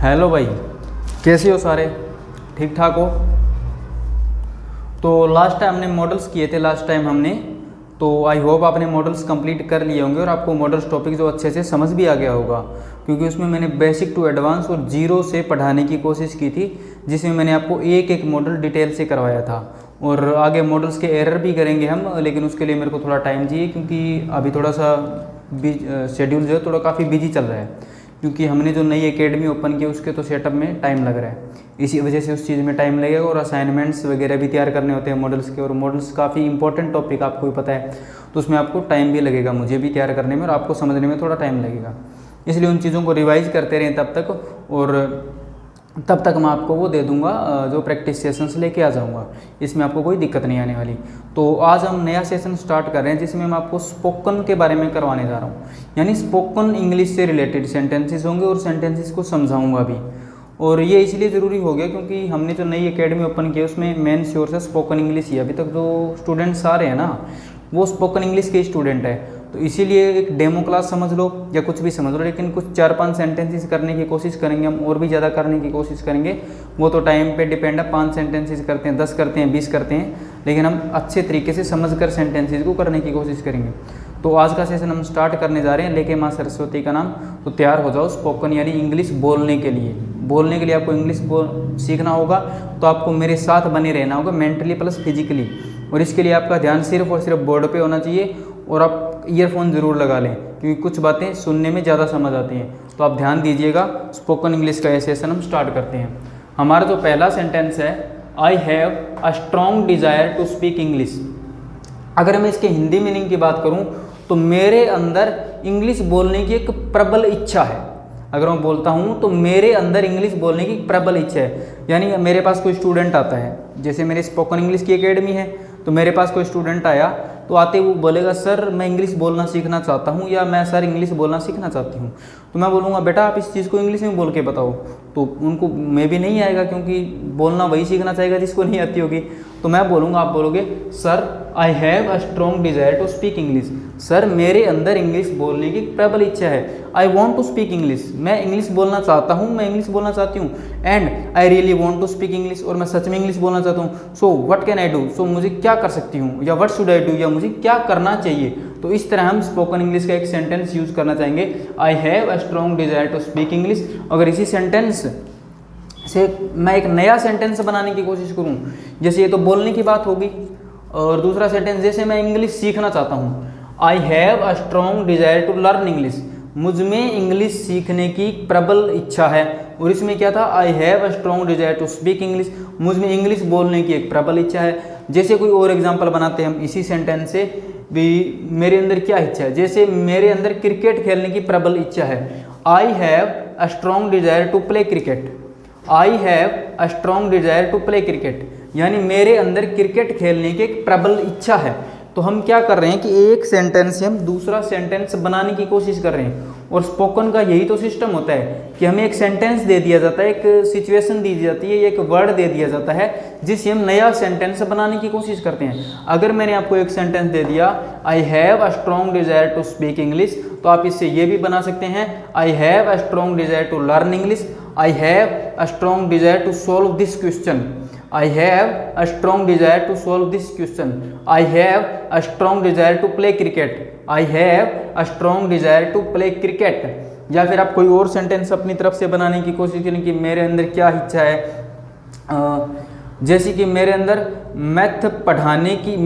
Hello भाई, कैसे हो सारे? ठीक ठाक हो? तो लास्ट टाइम हमने मॉडल्स किए थे तो आई होप आपने मॉडल्स कंप्लीट कर लिए होंगे और आपको मॉडल्स टॉपिक जो अच्छे से समझ भी आ गया होगा, क्योंकि उसमें मैंने बेसिक टू एडवांस और जीरो से पढ़ाने की कोशिश की थी, जिसमें मैंने आपको एक एक मॉडल डिटेल से करवाया था। और आगे मॉडल्स के एरर भी करेंगे हम, लेकिन उसके लिए मेरे को थोड़ा टाइम चाहिए, क्योंकि अभी थोड़ा सा शेड्यूल जो है थोड़ा काफ़ी बिजी चल रहा है, क्योंकि हमने जो नई एकेडमी ओपन की उसके तो सेटअप में टाइम लग रहा है, इसी वजह से उस चीज़ में टाइम लगेगा। और असाइनमेंट्स वगैरह भी तैयार करने होते हैं मॉडल्स के, और मॉडल्स काफ़ी इंपॉर्टेंट टॉपिक आपको भी पता है, तो उसमें आपको टाइम भी लगेगा, मुझे भी तैयार करने में और आपको समझने में थोड़ा टाइम लगेगा। इसलिए उन चीज़ों को रिवाइज करते रहें तब तक, और तब तक मैं आपको वो दे दूंगा जो प्रैक्टिस सेशंस लेके आ जाऊंगा, इसमें आपको कोई दिक्कत नहीं आने वाली। तो आज हम नया सेशन स्टार्ट कर रहे हैं, जिसमें मैं आपको स्पोकन के बारे में करवाने जा रहा हूँ, यानी स्पोकन इंग्लिश से रिलेटेड सेंटेंसेस होंगे और सेंटेंसेस को समझाऊंगा भी। और ये इसलिए ज़रूरी हो गया क्योंकि हमने जो नई एकेडमी ओपन की है उसमें मेन सोर्स है स्पोकन इंग्लिश ही। अभी तक जो स्टूडेंट्स आ रहे हैं ना, वो स्पोकन इंग्लिश के स्टूडेंट है, तो इसीलिए एक डेमो क्लास समझ लो या कुछ भी समझ लो, लेकिन कुछ 4-5 सेंटेंसेस करने की कोशिश करेंगे हम, और भी ज़्यादा करने की कोशिश करेंगे, वो तो टाइम पे डिपेंड है। 5 सेंटेंसेस करते हैं, 10 करते हैं, 20 करते हैं, लेकिन हम अच्छे तरीके से समझकर सेंटेंसेस को करने की कोशिश करेंगे। तो आज का सेशन हम स्टार्ट करने जा रहे हैं, लेके माँ सरस्वती का नाम। तो तैयार हो जाओ स्पोकन यानी इंग्लिश बोलने के लिए। बोलने के लिए आपको इंग्लिश सीखना होगा, तो आपको मेरे साथ बने रहना होगा, मेंटली प्लस फिजिकली। और इसके लिए आपका ध्यान सिर्फ और सिर्फ बोर्ड पे होना चाहिए, और आप ईयरफोन ज़रूर लगा लें, क्योंकि कुछ बातें सुनने में ज़्यादा समझ आती हैं। तो आप ध्यान दीजिएगा। स्पोकन इंग्लिश का ये सेशन हम स्टार्ट करते हैं। हमारा जो पहला सेंटेंस है, I have a strong desire to speak English. अगर मैं इसके हिंदी मीनिंग की बात करूं तो मेरे अंदर इंग्लिश बोलने की एक प्रबल इच्छा है। अगर मैं बोलता हूं तो मेरे अंदर इंग्लिश बोलने की प्रबल इच्छा है, यानी मेरे पास कोई स्टूडेंट आता है, जैसे मेरे स्पोकन इंग्लिश की एकेडमी है, तो मेरे पास कोई स्टूडेंट आया तो आते वो बोलेगा सर मैं इंग्लिश बोलना सीखना चाहता हूँ, या मैं सर इंग्लिश बोलना सीखना चाहती हूँ। तो मैं बोलूँगा बेटा आप इस चीज़ को इंग्लिश में बोल के बताओ, तो उनको मैं भी नहीं आएगा, क्योंकि बोलना वही सीखना चाहेगा जिसको नहीं आती होगी। तो मैं बोलूँगा, आप बोलोगे sir I have a strong desire to speak English. Sir मेरे अंदर इंग्लिश बोलने की प्रबल इच्छा है। I want to speak English, मैं इंग्लिश बोलना चाहता हूँ, मैं इंग्लिश बोलना चाहती हूँ। And I really want to speak English, और मैं सच में इंग्लिश बोलना चाहता हूँ। So what can I do, so मुझे क्या कर सकती हूँ, या व्हाट शुड आई डू, या मुझे क्या करना चाहिए। तो इस तरह हम स्पोकन इंग्लिश का एक सेंटेंस यूज करना चाहेंगे, I have a strong desire to speak English. अगर इसी सेंटेंस से मैं एक नया सेंटेंस बनाने की कोशिश करूं, जैसे ये तो बोलने की बात होगी, और दूसरा सेंटेंस जैसे मैं इंग्लिश सीखना चाहता हूं, I have a strong desire to learn English. मुझ में इंग्लिश सीखने की प्रबल इच्छा है। और इसमें क्या था, I have a strong desire to speak English, मुझ में इंग्लिश बोलने की एक प्रबल इच्छा है। जैसे कोई और एग्जाम्पल बनाते हैं हम इसी सेंटेंस से भी, मेरे अंदर क्या इच्छा है, जैसे मेरे अंदर क्रिकेट खेलने की प्रबल इच्छा है। I have a strong desire to play cricket. I have a strong desire to play cricket, यानी मेरे अंदर क्रिकेट खेलने की एक प्रबल इच्छा है। तो हम क्या कर रहे हैं कि एक सेंटेंस से हम दूसरा सेंटेंस बनाने की कोशिश कर रहे हैं। और स्पोकन का यही तो सिस्टम होता है कि हमें एक सेंटेंस दे दिया जाता है, एक सिचुएशन दी जाती है, एक वर्ड दे दिया जाता है, जिससे हम नया सेंटेंस बनाने की कोशिश करते हैं। अगर मैंने आपको एक सेंटेंस दे दिया, I have a strong desire to speak English, तो आप इससे ये भी बना सकते हैं, I have a strong desire to learn English, I have a strong desire to solve this question, I have a strong desire to solve this question. I have a strong desire to play cricket. I have a strong desire to play cricket. या फिर आप कोई और sentence अपनी तरफ से बनाने की कोशिश करें कि मेरे अंदर क्या इच्छा है, जैसे कि मेरे अंदर मैथ पढ़ाने की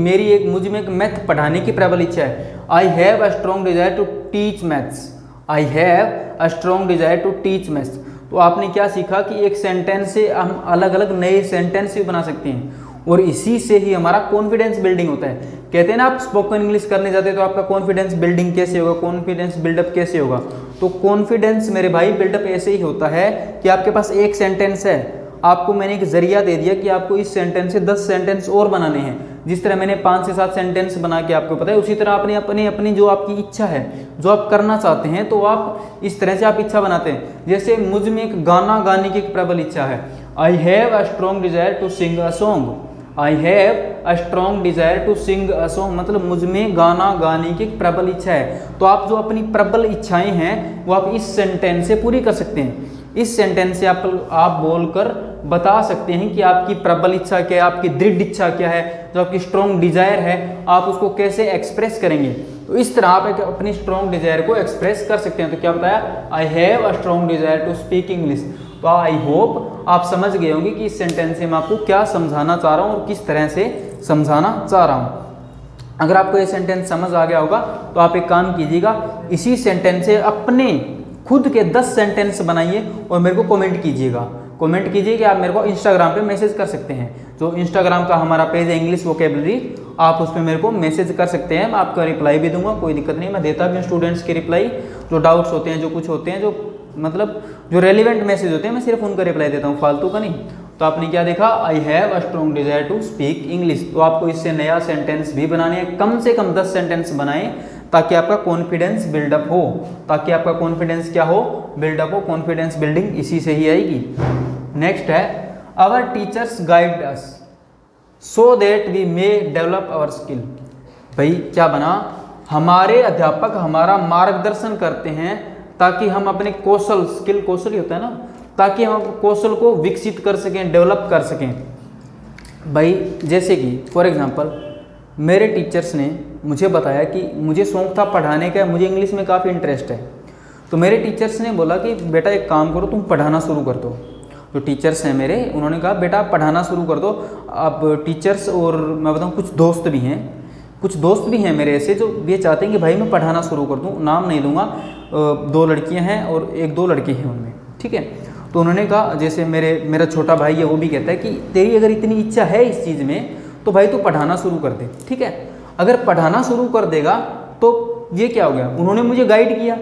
मुझ में एक मैथ पढ़ाने की प्रबल इच्छा है। I have a strong desire to teach maths. I have a strong desire to teach maths. तो आपने क्या सीखा कि एक सेंटेंस से हम अलग अलग नए सेंटेंस भी बना सकते हैं, और इसी से ही हमारा कॉन्फिडेंस बिल्डिंग होता है। कहते हैं ना, आप स्पोकन इंग्लिश करने जाते हैं तो आपका कॉन्फिडेंस बिल्डिंग कैसे होगा, कॉन्फिडेंस बिल्डअप कैसे होगा। तो कॉन्फिडेंस मेरे भाई बिल्डअप ऐसे ही होता है कि आपके पास एक सेंटेंस है, आपको मैंने एक जरिया दे दिया कि आपको इस सेंटेंस से 10 सेंटेंस और बनाने हैं। जिस तरह मैंने 5 से 7 सेंटेंस बना के आपको पता है, उसी तरह आपने अपनी जो आपकी इच्छा है, जो आप करना चाहते हैं, तो आप इस तरह से आप इच्छा बनाते हैं। जैसे मुझ में एक गाना गाने की एक प्रबल इच्छा है, I have a strong desire to sing a song. I have a strong desire to sing a song, मतलब मुझ में गाना गाने की एक प्रबल इच्छा है। तो आप जो अपनी प्रबल इच्छाएं हैं वो आप इस सेंटेंस से पूरी कर सकते हैं। इस सेंटेंस से आप बोलकर बता सकते हैं कि आपकी प्रबल इच्छा क्या है, आपकी दृढ़ इच्छा क्या है, जो आपकी स्ट्रॉन्ग डिजायर है आप उसको कैसे एक्सप्रेस करेंगे। तो इस तरह आप एक अपनी स्ट्रॉन्ग डिजायर को एक्सप्रेस कर सकते हैं। तो क्या बताया, I have a strong desire to speak English. तो आई होप आप समझ गए होंगे कि इस सेंटेंस से मैं आपको क्या समझाना चाह रहा हूँ और किस तरह से समझाना चाह रहा हूँ। अगर आपको ये सेंटेंस समझ आ गया होगा तो आप एक काम कीजिएगा, इसी सेंटेंस से अपने खुद के 10 सेंटेंस बनाइए और मेरे को कमेंट कीजिएगा। कमेंट कीजिए कि आप मेरे को इंस्टाग्राम पे मैसेज कर सकते हैं। जो इंस्टाग्राम का हमारा पेज है इंग्लिश वोकेबलरी, आप उस पर मेरे को मैसेज कर सकते हैं। मैं आपका रिप्लाई भी दूंगा, कोई दिक्कत नहीं। मैं देता भी हूँ स्टूडेंट्स के रिप्लाई, जो डाउट्स होते हैं, जो कुछ होते हैं, जो मतलब जो रेलिवेंट मैसेज होते हैं, मैं सिर्फ उनका रिप्लाई देता हूँ, फालतू का नहीं। तो आपने क्या देखा, I have a strong desire to speak English. तो आपको इससे नया सेंटेंस भी बनाने हैं, कम से कम 10 सेंटेंस बनाएं ताकि आपका कॉन्फिडेंस बिल्डअप हो, ताकि आपका कॉन्फिडेंस क्या हो, बिल्डअप हो। कॉन्फिडेंस बिल्डिंग इसी से ही आएगी। नेक्स्ट है, our teachers guide us so that we may develop our skill. भाई क्या बना, हमारे अध्यापक हमारा मार्गदर्शन करते हैं ताकि हम अपने कौशल, स्किल कौशल ही होता है ना, ताकि हम कौशल को विकसित कर सकें, डेवलप कर सकें। भाई जैसे कि फॉर एग्जांपल मेरे टीचर्स ने मुझे बताया कि मुझे शौक था पढ़ाने का, मुझे इंग्लिश में काफ़ी इंटरेस्ट है। तो मेरे टीचर्स ने बोला कि बेटा एक काम करो, तुम पढ़ाना शुरू कर दो। जो टीचर्स हैं मेरे, उन्होंने कहा बेटा आप पढ़ाना शुरू कर दो। अब टीचर्स और मैं बताऊँ कुछ दोस्त भी हैं, कुछ दोस्त भी हैं मेरे ऐसे जो ये चाहते हैं कि भाई मैं पढ़ाना शुरू कर दूँ। नाम नहीं दूंगा, 2 लड़कियां हैं और 1-2 लड़के हैं उनमें, ठीक है। तो उन्होंने कहा, जैसे मेरा छोटा भाई है, वो भी कहता है कि तेरी अगर इतनी इच्छा है इस चीज़ में तो भाई तू पढ़ाना शुरू कर दे, ठीक है। अगर पढ़ाना शुरू कर देगा तो ये क्या हो गया, उन्होंने मुझे गाइड किया,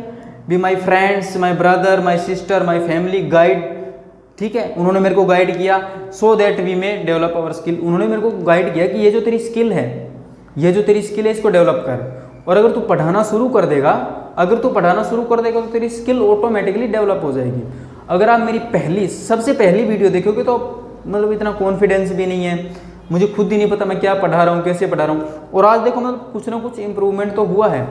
be my friends, my brother, my sister, my family guide, ठीक है। उन्होंने मेरे को गाइड किया so that we may develop our skill. उन्होंने मेरे को गाइड किया कि ये जो तेरी स्किल है, ये जो तेरी स्किल है इसको डेवलप कर। और अगर तू पढ़ाना शुरू कर देगा, अगर तू पढ़ाना शुरू कर देगा तो तेरी स्किल ऑटोमेटिकली डेवलप हो जाएगी। अगर आप मेरी सबसे पहली वीडियो देखोगे तो मतलब इतना कॉन्फिडेंस भी नहीं है, मुझे खुद ही नहीं पता मैं क्या पढ़ा रहा हूँ, कैसे पढ़ा रहा हूँ। और आज देखो मतलब कुछ ना कुछ इम्प्रूवमेंट तो हुआ है।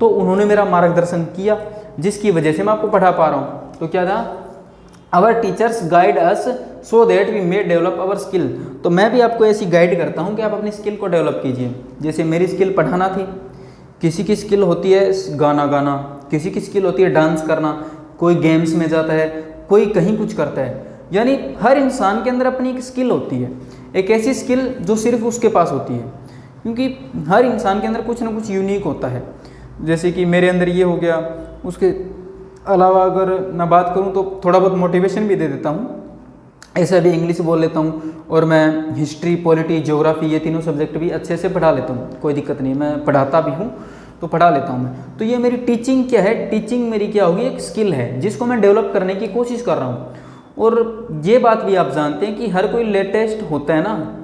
तो उन्होंने मेरा मार्गदर्शन किया जिसकी वजह से मैं आपको पढ़ा पा रहा हूँ। तो क्या था, our teachers guide us so that we may develop our skill. तो मैं भी आपको ऐसी गाइड करता हूँ कि आप अपनी स्किल को डेवलप कीजिए। जैसे मेरी स्किल पढ़ाना थी, किसी की स्किल होती है गाना गाना, किसी की स्किल होती है डांस करना, कोई गेम्स में जाता है, कोई कहीं कुछ करता है। यानी हर इंसान के अंदर अपनी एक स्किल होती है, एक ऐसी स्किल जो सिर्फ उसके पास होती है, क्योंकि हर इंसान के अंदर कुछ ना कुछ यूनिक होता है। जैसे कि मेरे अंदर ये हो गया, उसके अलावा अगर मैं बात करूँ तो थोड़ा बहुत मोटिवेशन भी दे देता हूँ, ऐसा भी इंग्लिश बोल लेता हूँ, और मैं हिस्ट्री, पॉलिटी, ज्योग्राफी ये तीनों सब्जेक्ट भी अच्छे से पढ़ा लेता हूँ, कोई दिक्कत नहीं, मैं पढ़ाता भी हूँ तो पढ़ा लेता हूँ मैं। तो ये मेरी टीचिंग क्या है, टीचिंग मेरी क्या होगी, एक स्किल है जिसको मैं डेवलप करने की कोशिश कर रहा हूँ। और ये बात भी आप जानते हैं कि हर कोई लेटेस्ट होता है ना,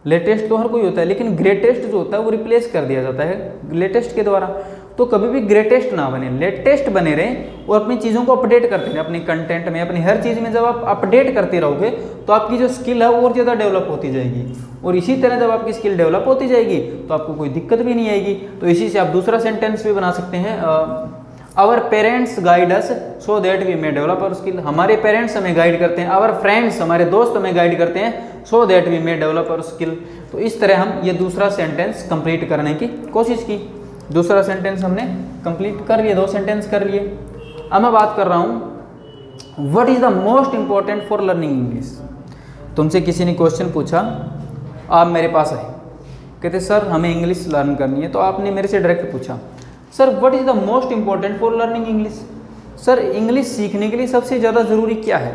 लेटेस्ट तो हर कोई होता है, लेकिन ग्रेटेस्ट जो होता है वो रिप्लेस कर दिया जाता है लेटेस्ट के द्वारा। तो कभी भी ग्रेटेस्ट ना बने, लेटेस्ट बने रहें और अपनी चीज़ों को अपडेट करते रहें, अपने कंटेंट में, अपनी हर चीज़ में। जब आप अपडेट करते रहोगे तो आपकी जो स्किल है वो और ज़्यादा डेवलप होती जाएगी, और इसी तरह जब आपकी स्किल डेवलप होती जाएगी तो आपको कोई दिक्कत भी नहीं आएगी। तो इसी से आप दूसरा सेंटेंस भी बना सकते हैं, our parents guide us so that we may develop our skill. हमारे पेरेंट्स हमें गाइड करते हैं, आवर फ्रेंड्स, हमारे दोस्त हमें गाइड करते हैं, so that we may develop our skill. तो इस तरह हम ये दूसरा सेंटेंस कंप्लीट करने की कोशिश की। दूसरा सेंटेंस हमने कंप्लीट कर लिए, 2 सेंटेंस कर लिए। अब मैं बात कर रहा हूँ what is the most important for learning English. तुमसे किसी ने क्वेश्चन पूछा, आप मेरे पास आए, कहते सर हमें इंग्लिश लर्न करनी है। तो आपने मेरे से डायरेक्ट पूछा sir what is the most important for learning English, sir English सीखने के लिए सबसे ज़्यादा ज़रूरी क्या है।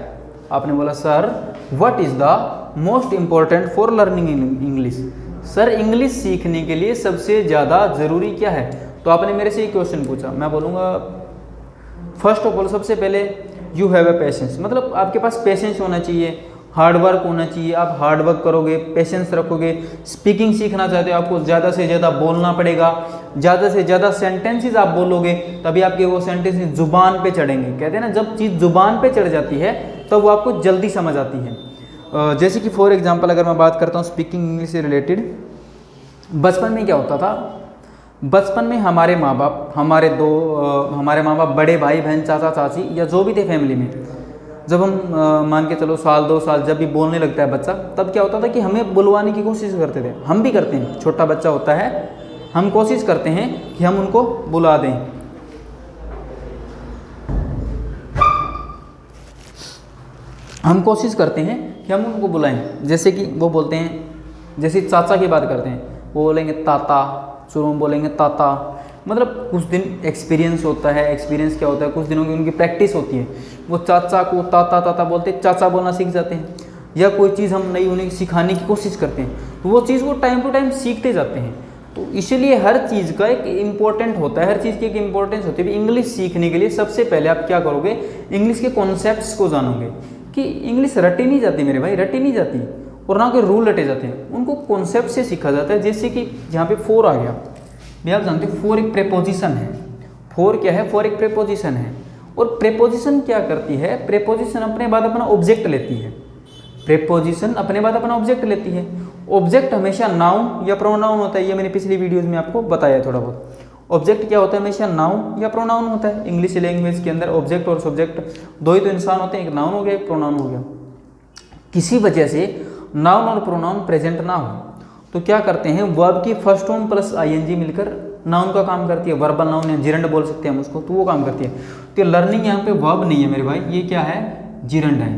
आपने बोला sir what is the most important for learning English, sir English सीखने के लिए सबसे ज़्यादा ज़रूरी क्या है। तो आपने मेरे से ये क्वेश्चन पूछा, मैं बोलूँगा फर्स्ट ऑफ ऑल सबसे पहले यू हैव ए पेशेंस, मतलब आपके पास पेशेंस होना चाहिए, हार्डवर्क होना चाहिए। आप हार्डवर्क करोगे, पेशेंस रखोगे, स्पीकिंग सीखना चाहते हो, आपको ज़्यादा से ज़्यादा बोलना पड़ेगा, ज़्यादा से ज़्यादा सेंटेंसेस आप बोलोगे तभी आपके वो सेंटेंसेस जुबान पे चढ़ेंगे। कहते हैं ना जब चीज़ जुबान पे चढ़ जाती है तब वो आपको जल्दी समझ आती है। जैसे कि फॉर एग्जांपल अगर मैं बात करता हूँ स्पीकिंग इंग्लिश से रिलेटेड, बचपन में क्या होता था, बचपन में हमारे माँ बाप, हमारे माँ बाप, बड़े भाई बहन, चाचा चाची या जो भी थे फैमिली में, जब हम मान के चलो साल 2 साल जब भी बोलने लगता है बच्चा, तब क्या होता था कि हमें बुलवाने की कोशिश करते थे। हम भी करते हैं, छोटा बच्चा होता है, हम कोशिश करते हैं कि हम उनको बुला दें। हम कोशिश करते हैं कि हम उनको बुलाएं। जैसे कि वो बोलते हैं, जैसे चाचा की बात करते हैं, वो बोलेंगे ताता, शुरू में बोलेंगे ताता। मतलब कुछ दिन एक्सपीरियंस होता है। एक्सपीरियंस क्या होता है, कुछ दिनों की उनकी प्रैक्टिस होती है। वो चाचा को ताता ताता बोलते, चाचा बोलना सीख जाते हैं। या कोई चीज़ हम नई उन्हें सिखाने की कोशिश करते हैं, तो वो चीज़ वो टाइम टू टाइम सीखते जाते हैं। तो इसलिए हर चीज़ का एक इम्पोर्टेंट होता है, हर चीज़ की एक इम्पोर्टेंस होती है। इंग्लिश सीखने के लिए सबसे पहले आप क्या करोगे, इंग्लिश के कॉन्सेप्ट्स को जानोगे। कि इंग्लिश रटी नहीं जाती मेरे भाई, रटी नहीं जाती, और ना कोई रूल रटे जाते हैं, उनको कॉन्सेप्ट से सीखा जाता है। जैसे कि यहाँ पे फॉर आ गया, भी आप जानते हो फॉर एक प्रेपोजिशन है। फॉर क्या है, फॉर एक प्रेपोजिशन है। और प्रेपोजिशन क्या करती है, प्रेपोजिशन अपने बाद अपना ऑब्जेक्ट लेती है। प्रेपोजिशन अपने बाद अपना ऑब्जेक्ट लेती है। ऑब्जेक्ट हमेशा नाउन या प्रोनाउन होता है, ये मैंने पिछली वीडियोज़ में आपको बताया थोड़ा बहुत। ऑब्जेक्ट क्या होता है, हमेशा नाउन या प्रोनाउन होता है। इंग्लिश लैंग्वेज के अंदर ऑब्जेक्ट और सब्जेक्ट दो ही तो इंसान होते हैं, एक नाउन हो गया, एक प्रोनाउन हो गया। किसी वजह से नाउन और प्रोनाउन प्रेजेंट ना हो तो क्या करते हैं, वर्ब की फर्स्ट फॉर्म प्लस आईएनजी मिलकर नाउन का काम करती है। वर्बल नाउन या जिरंड बोल सकते हैं हम उसको, तो वो काम करती है। तो लर्निंग यहाँ पे वर्ब नहीं है मेरे भाई, ये क्या है, जिरंड है,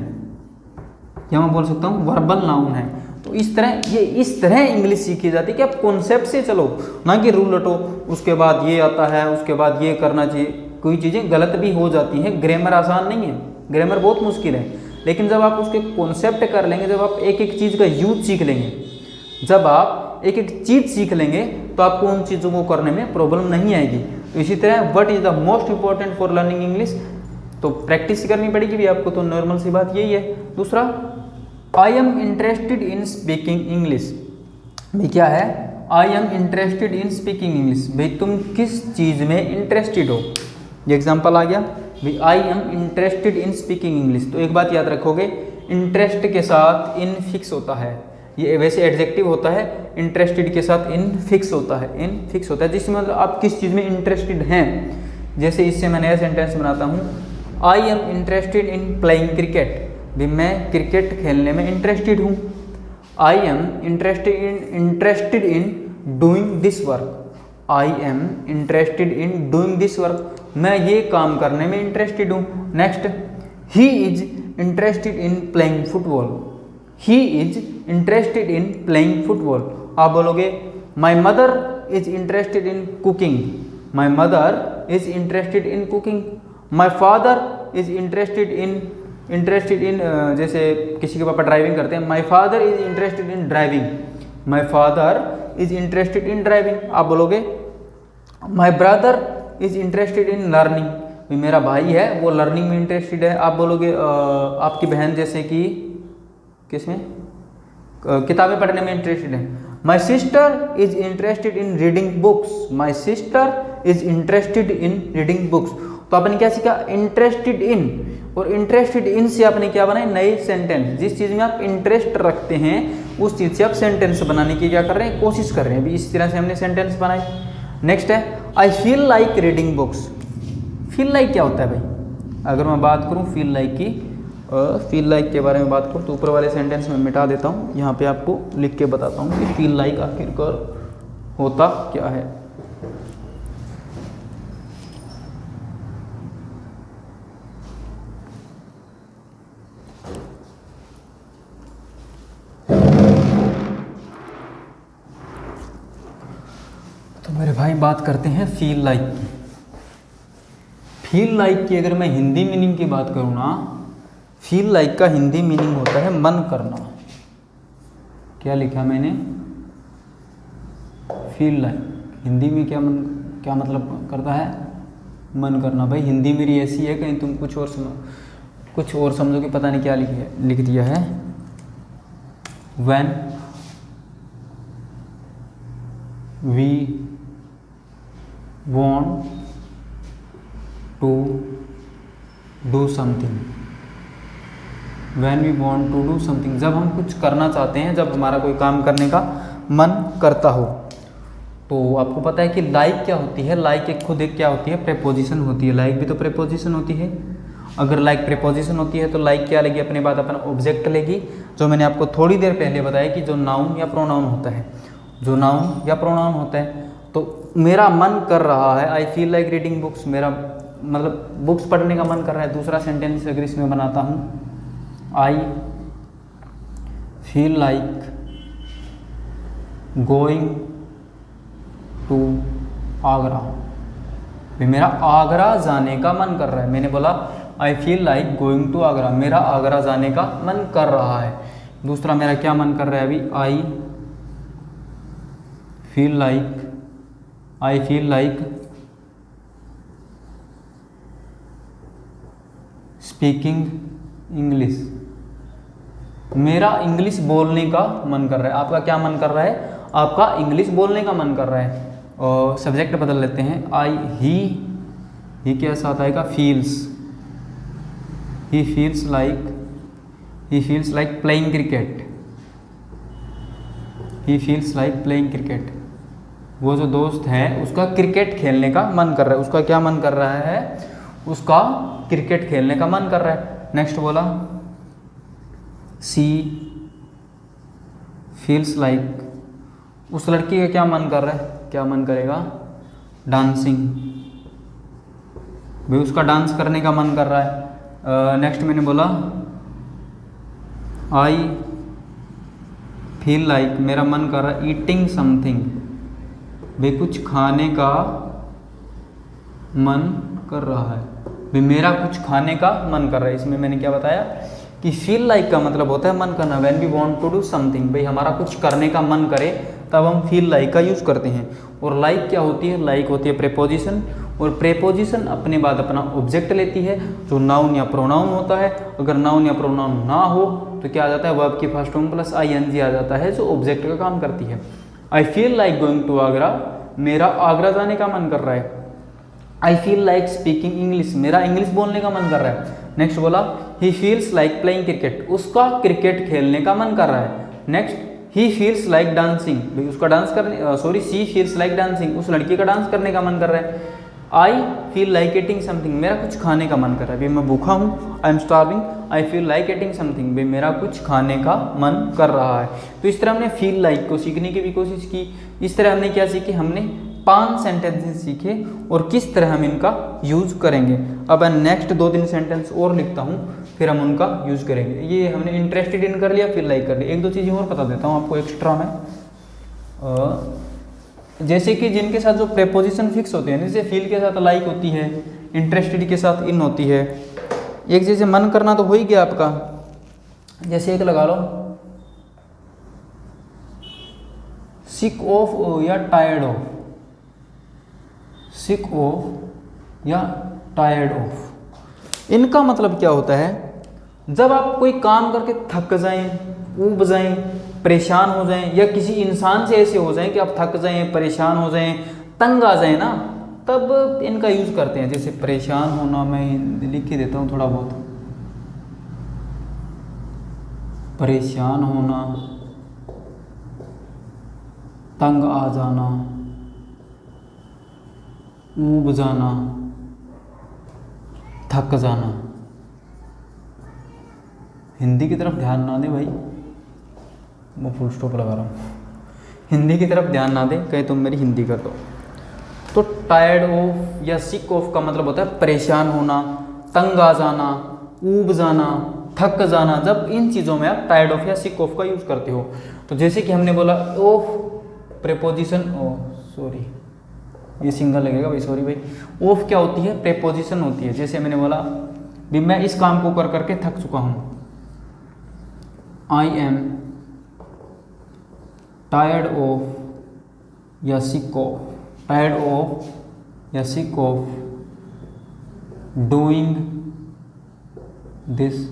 या मैं बोल सकता हूँ वर्बल नाउन है। तो इस तरह इंग्लिश सीखी जाती है कि आप कॉन्सेप्ट से चलो, ना कि रूल रटो। उसके बाद ये आता है, उसके बाद ये करना चाहिए। कोई चीज़ें गलत भी हो जाती हैं, ग्रामर आसान नहीं है, ग्रामर बहुत मुश्किल है। लेकिन जब आप उसके कॉन्सेप्ट कर लेंगे, जब आप एक एक चीज़ का यूज सीख लेंगे, जब आप एक एक चीज़ सीख लेंगे, तो आपको उन चीज़ों को करने में प्रॉब्लम नहीं आएगी। तो इसी तरह what is the most important for learning English, तो प्रैक्टिस करनी पड़ेगी भी आपको, तो नॉर्मल सी बात यही है। दूसरा, I am interested in speaking English. भाई क्या है, I am interested in speaking English. भाई तुम किस चीज़ में इंटरेस्टेड हो, ये एग्जाम्पल आ गया। भाई I am interested in speaking English. तो एक बात याद रखोगे, इंटरेस्ट के साथ इन फिक्स होता है। ये वैसे एडजेक्टिव होता है, इंटरेस्टेड के साथ इन फिक्स होता है, इन फिक्स होता है, जिसमें मतलब आप किस चीज़ में इंटरेस्टेड हैं। जैसे इससे मैं नया सेंटेंस बनाता हूँ, I am interested in playing cricket. भी मैं क्रिकेट खेलने में इंटरेस्टेड हूँ। I am interested in doing this work. I am interested in doing this work, मैं ये काम करने में इंटरेस्टेड हूँ। Next, he is interested in playing football. He is interested in playing football. आप बोलोगे, my mother is interested in cooking. My mother is interested in cooking. My father is interested in जैसे किसी के पापा driving करते हैं, my father is interested in driving. My father is interested in driving. आप बोलोगे, my brother is interested in learning. मेरा भाई है वो लर्निंग में इंटरेस्टेड है। आप बोलोगे, आपकी बहन जैसे कि किसमें, किताबें पढ़ने में इंटरेस्टेड है। My sister is interested in reading books. My sister is interested in reading books. तो आपने क्या सीखा, इंटरेस्टेड इन, और इंटरेस्टेड इन से आपने क्या बनाए, नए सेंटेंस। जिस चीज़ में आप इंटरेस्ट रखते हैं उस चीज़ से आप सेंटेंस बनाने की क्या कर रहे हैं, कोशिश कर रहे हैं। अभी इस तरह से हमने सेंटेंस बनाए। नेक्स्ट है, I feel like reading books. Feel like क्या होता है भाई, अगर मैं बात करूँ फील लाइक की, फील लाइक के बारे में बात करूँ तो ऊपर वाले सेंटेंस में मिटा देता हूँ, यहाँ पे आपको लिख के बताता हूँ कि फील लाइक आखिरकार होता क्या है। तो मेरे भाई बात करते हैं फील लाइक की। फील लाइक की अगर मैं हिंदी मीनिंग की बात करूँ ना, फील लाइक का हिंदी मीनिंग होता है मन करना। क्या लिखा मैंने, फील लाइक हिंदी में क्या मतलब करता है, मन करना। भाई हिंदी मेरी ऐसी है, कहीं तुम कुछ और समझो कि पता नहीं क्या लिख दिया है। When we want to do something, when we want to do something, जब हम कुछ करना चाहते हैं, जब हमारा कोई काम करने का मन करता हो। तो आपको पता है कि लाइक क्या होती है, लाइक एक खुद एक क्या होती है, प्रेपोजिशन होती है। लाइक भी तो प्रेपोजिशन होती है। अगर लाइक प्रीपोजिशन होती है तो लाइक क्या लेगी, अपने बाद अपना ऑब्जेक्ट लेगी, जो मैंने आपको थोड़ी देर पहले बताया कि जो नाउन या प्रोनाउन होता है, जो नाउन या प्रोनाउन होता है। तो मेरा मन कर रहा है, I feel like reading books, मेरा मतलब बुक्स पढ़ने का मन कर रहा है। दूसरा सेंटेंस अगर इसमें बनाता हूँ, I feel like going to Agra, भी मेरा आगरा जाने का मन कर रहा है। मैंने बोला I feel like going to Agra, मेरा आगरा जाने का मन कर रहा है। दूसरा मेरा क्या मन कर रहा है अभी, आई फील लाइक स्पीकिंग इंग्लिश, मेरा इंग्लिश बोलने का मन कर रहा है। आपका क्या मन कर रहा है, आपका इंग्लिश बोलने का मन कर रहा है। और सब्जेक्ट बदल लेते हैं, आई ही क्या साथ आएगा, फील्स, ही फील्स लाइक प्लेइंग क्रिकेट, ही फील्स लाइक प्लेइंग क्रिकेट। वो जो दोस्त है उसका क्रिकेट खेलने का मन कर रहा है। उसका क्या मन कर रहा है, उसका क्रिकेट खेलने का मन कर रहा है। नेक्स्ट बोला सी फील्स लाइक, उस लड़की का क्या मन कर रहा है, क्या मन करेगा, डांसिंग, भाई उसका डांस करने का मन कर रहा है। नेक्स्ट मैंने बोला आई फील लाइक, मेरा मन कर रहा है ईटिंग समथिंग, भाई कुछ खाने का मन कर रहा है, भाई मेरा कुछ खाने का मन कर रहा है। इसमें मैंने क्या बताया कि फील लाइक का मतलब होता है मन करना, when we want to do something, भाई हमारा कुछ करने का मन करे तब हम फील लाइक का यूज़ करते हैं। और लाइक क्या होती है, लाइक होती है प्रेपोजिशन, और प्रेपोजिशन अपने बाद अपना ऑब्जेक्ट लेती है जो नाउन या प्रोनाउन होता है। अगर नाउन या प्रोनाउन ना हो तो क्या आ जाता है, वर्ब की फर्स्ट फॉर्म प्लस ING आ जाता है जो ऑब्जेक्ट का काम करती है। I feel like going to Agra, मेरा आगरा जाने का मन कर रहा है। I feel like speaking English, मेरा इंग्लिश बोलने का मन कर रहा है। नेक्स्ट बोला he feels like playing cricket, उसका क्रिकेट खेलने का मन कर रहा है। Next he feels like dancing, भाई उसका डांस करने, सॉरी सी फील्स लाइक डांसिंग, उस लड़की का डांस करने का मन कर रहा है। I feel like eating something, मेरा कुछ खाने का मन कर रहा है, भाई मैं भूखा हूँ, I am starving, I feel like eating something, भाई मेरा कुछ खाने का मन कर रहा है। तो इस तरह हमने फील लाइक को सीखने की भी कोशिश की। इस तरह हमने क्या सीखे, हमने 5 सेंटेंसेस सीखे और किस तरह हम इनका यूज़ करेंगे। अब मैं नेक्स्ट 2-3 सेंटेंस और लिखता हूँ, फिर हम उनका यूज़ करेंगे। ये हमने इंटरेस्टेड इन कर लिया, फील लाइक कर लिया। 1-2 चीज़ें और बता देता हूँ आपको एक्स्ट्रा में, जैसे कि जिनके साथ जो प्रेपोजिशन फिक्स होते हैं, जैसे फील के साथ लाइक होती है, इंटरेस्टेड के साथ इन होती है। एक जैसे मन करना तो हो ही गया आपका, जैसे एक लगा लो सिक ऑफ या टायर्ड ऑफ, सिक ऑफ या टायर्ड ऑफ, इनका मतलब क्या होता है, जब आप कोई काम करके थक जाएं, ऊब जाएं, परेशान हो जाएं, या किसी इंसान से ऐसे हो जाएं कि आप थक जाएं, परेशान हो जाएं, तंग आ जाएं ना, तब इनका यूज़ करते हैं। जैसे परेशान होना, मैं लिख के देता हूँ थोड़ा बहुत, परेशान होना, तंग आ जाना, ऊब जाना, थक जाना। हिंदी की तरफ ध्यान ना दे भाई, मैं फुल स्टॉप लगा रहा हूँ, हिंदी की तरफ ध्यान ना दे, कहीं तुम मेरी हिंदी कर दो। तो टायर्ड ऑफ या सिक ऑफ का मतलब होता है परेशान होना, तंग आ जाना, ऊब जाना, थक जाना। जब इन चीज़ों में आप टायर्ड ऑफ या सिक ऑफ का यूज़ करते हो, तो जैसे कि हमने बोला ऑफ प्रेपोजिशन, सॉरी ये सिंगल लगेगा भाई, सॉरी भाई। ऑफ क्या होती है, प्रेपोजिशन होती है। जैसे मैंने बोला भी मैं इस काम को कर करके थक चुका हूँ, आई एम टायर्ड ऑफ या सिक ऑफ, टायर्ड ऑफ या sick of doing this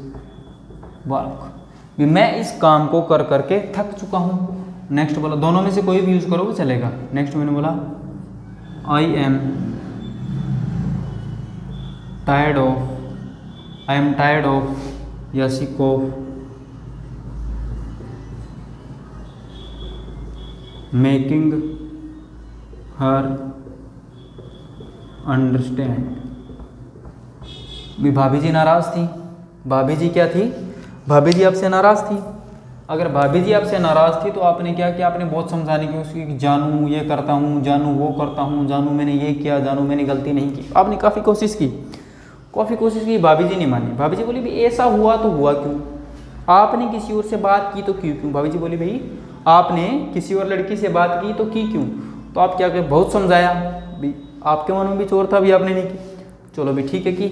work, भी मैं इस काम को कर करके थक चुका हूँ। नेक्स्ट बोला, दोनों में से कोई भी यूज़ करोगे चलेगा। नेक्स्ट मैंने बोला I am tired of, I am tired of या sick of making her understand, भी भाभी जी नाराज़ थी। भाभी जी क्या थी? भाभी जी आपसे नाराज़ थी। अगर भाभी जी आपसे नाराज़ थी तो आपने क्या किया? आपने बहुत समझाने की कोशिश की कि जानू ये करता हूँ, जानू वो करता हूँ, जानू मैंने ये किया, जानू मैंने गलती नहीं की। आपने काफ़ी कोशिश की, भाभी जी नहीं मानी। भाभी जी बोली भाई ऐसा हुआ तो हुआ क्यों? आपने किसी और से बात की तो क्यों? भाभी जी बोली भाई आपने किसी और लड़की से बात की तो की क्यों? तो आप क्या करें? बहुत समझाया भी, आपके मन में भी चोर था भी, आपने नहीं की। चलो भी ठीक है की।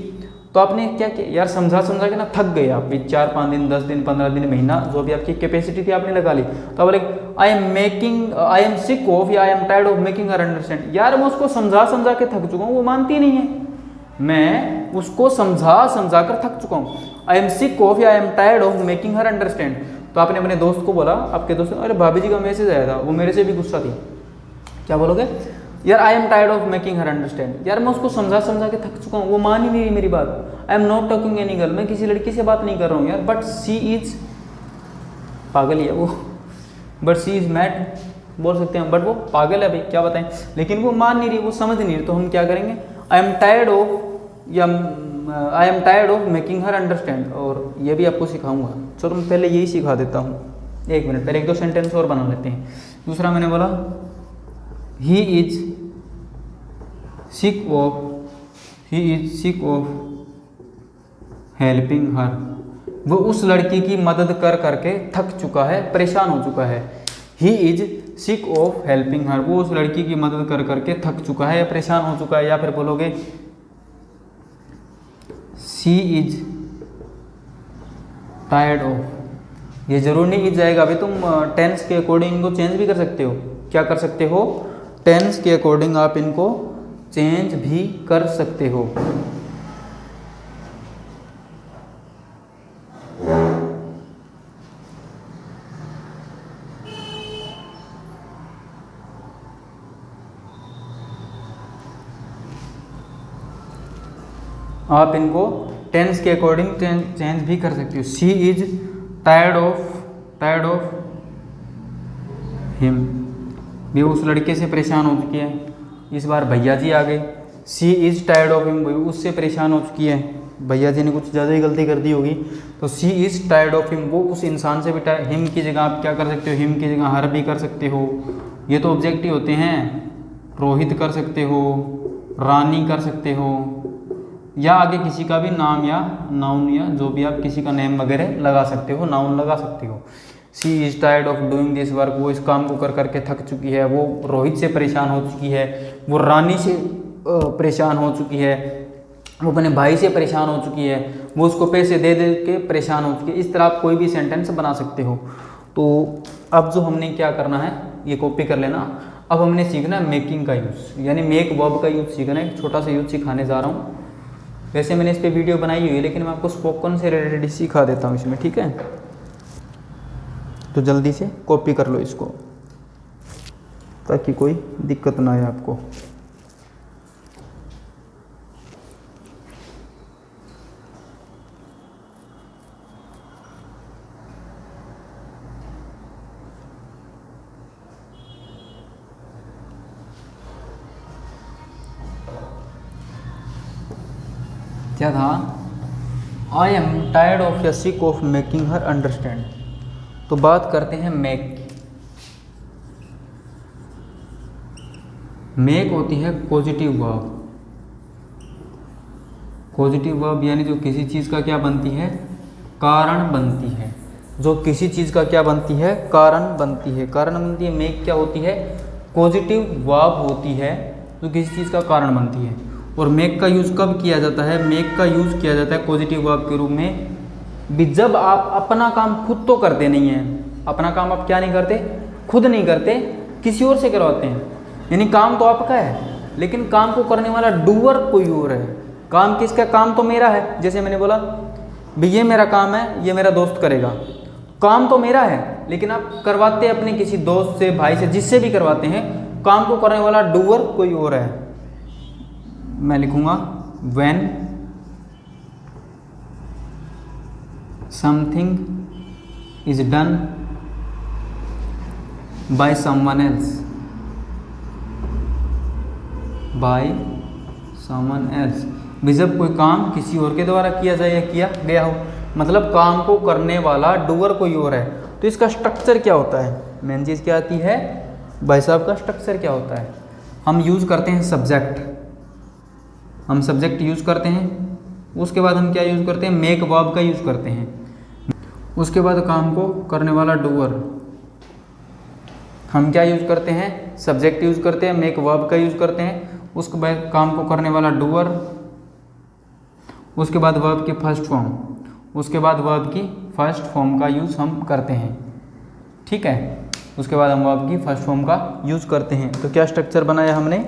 तो आपने क्या किया यार? समझा के ना थक गए आप भी। 4-5 दिन, 10 दिन, 15 दिन, महीना, जो भी आपकी कैपेसिटी थी आपने लगा ली। तो बोले आई एम सिक ऑफ या आई am tired of making her understand. यार मैं उसको समझा के थक चुका हूँ, वो मानती नहीं है। मैं उसको समझा कर थक चुका हूँ। आई एम सिक ऑफ या आई am tired of making her understand. तो आपने अपने दोस्त को बोला, आपके दोस्त ने, अरे भाभी जी का मैसेज आया था, वो मेरे से भी गुस्सा थी। क्या बोलोगे? यार आई am tired of making her understand. यार मैं उसको समझा के थक चुका हूँ, वो मान ही नहीं रही मेरी बात। I am not talking any girl, मैं किसी लड़की से बात नहीं कर रहा हूँ यार, बट सी इज, पागल है वो, बट सी इज मैड बोल सकते हैं, बट वो पागल है भाई, क्या बताएं। लेकिन वो मान नहीं रही, वो समझ नहीं रही। तो हम क्या करेंगे? आई एम टायर्ड ऑफ या आई am tired of making her understand. और ये भी आपको सिखाऊंगा। चलो मैं पहले यही सिखा देता हूँ, 1 मिनट पहले 1-2 सेंटेंस और बना लेते हैं। दूसरा मैंने बोला he is sick of helping her. वो उस लड़की की मदद कर करके थक चुका है, परेशान हो चुका है। He is sick of helping her, वो उस लड़की की मदद कर करके थक चुका है या परेशान हो चुका है। या फिर बोलोगे शी इज टायर्ड ऑफ। ये जरूर नहीं इज जाएगा, अभी तुम टेंस के अकॉर्डिंग इनको चेंज भी कर सकते हो। क्या कर सकते हो? टेंस के अकॉर्डिंग आप इनको चेंज भी कर सकते हो। आप इनको टेंस के अकॉर्डिंग चेंज भी कर सकते हो। She is tired of him, भी उस लड़के से परेशान हो चुकी है। इस बार भैया जी आ गए। She is tired of him, उससे परेशान हो चुकी है। भैया जी ने कुछ ज़्यादा ही गलती कर दी होगी। तो she is tired of him, वो उस इंसान से भी हिम की जगह आप क्या कर सकते हो? हिम की जगह हर भी कर सकते हो। ये तो ऑब्जेक्टिव होते हैं। रोहित कर सकते हो, रानी कर सकते हो, या आगे किसी का भी नाम या नाउन या जो भी आप किसी का नेम वगैरह लगा सकते हो, नाउन लगा सकते हो। She is tired of doing this work, वो इस काम को कर करके थक चुकी है। वो रोहित से परेशान हो चुकी है, वो रानी से परेशान हो चुकी है, वो अपने भाई से परेशान हो चुकी है, वो उसको पैसे दे दे के परेशान हो चुकी है। इस तरह आप कोई भी सेंटेंस बना सकते हो। तो अब जो हमने क्या करना है, ये कॉपी कर लेना। अब हमने सीखना है मेकिंग का यूज़, यानी मेक वर्ब का यूज़ सीखना है। एक छोटा सा यूज़ सिखाने जा रहा हूँ। वैसे मैंने इस पर वीडियो बनाई हुई है, लेकिन मैं आपको स्पोकन से रिलेटेड सिखा देता हूँ इसमें, ठीक है? तो जल्दी से कॉपी कर लो इसको, ताकि कोई दिक्कत ना आए आपको। क्या था? आई एम टायर्ड ऑफ या sick of making her understand. तो बात करते हैं मेक की। मेक होती है पॉजिटिव वर्ब। पॉजिटिव वर्ब यानी जो किसी चीज़ का क्या बनती है? कारण बनती है। जो किसी चीज़ का क्या बनती है? कारण बनती है। कारण बनती है। मेक क्या होती है? पॉजिटिव वर्ब होती है जो किसी चीज़ का कारण बनती है। और मेक का यूज़ कब किया जाता है? मेक का यूज़ किया जाता है पॉजिटिव वर्ब के रूप में भी जब आप अपना काम खुद तो करते नहीं हैं। अपना काम आप क्या नहीं करते? खुद नहीं करते, किसी और से करवाते हैं। यानी काम तो आपका है, लेकिन काम को करने वाला डूअर कोई और है। काम किसका? काम तो मेरा है। जैसे मैंने बोला भाई ये मेरा काम है, ये मेरा दोस्त करेगा। काम तो मेरा है, लेकिन आप करवाते अपने किसी दोस्त से, भाई से, जिससे भी करवाते हैं। काम को करने वाला डूअर कोई और है। मैं लिखूंगा when something is done by someone else, भी जब कोई काम किसी और के द्वारा किया जाए या किया गया हो, मतलब काम को करने वाला डूअर कोई और है, तो इसका स्ट्रक्चर क्या होता है, मेन चीज़ क्या आती है भाई साहब का स्ट्रक्चर क्या होता है। हम यूज़ करते हैं सब्जेक्ट, हम सब्जेक्ट यूज़ करते हैं, उसके बाद हम क्या यूज़ करते हैं, मेक वर्ब का यूज़ करते हैं, उसके बाद काम को करने वाला डूअर, हम क्या यूज़ करते हैं, सब्जेक्ट यूज़ करते हैं, मेक वर्ब का यूज़ करते हैं, उसके बाद काम को करने वाला डूअर, उसके बाद वर्ब की फर्स्ट फॉर्म, उसके बाद वर्ब की फर्स्ट फॉर्म का यूज़ हम करते हैं, ठीक है, उसके बाद हम वर्ब की फर्स्ट फॉर्म का यूज़ करते हैं। तो क्या स्ट्रक्चर बनाया हमने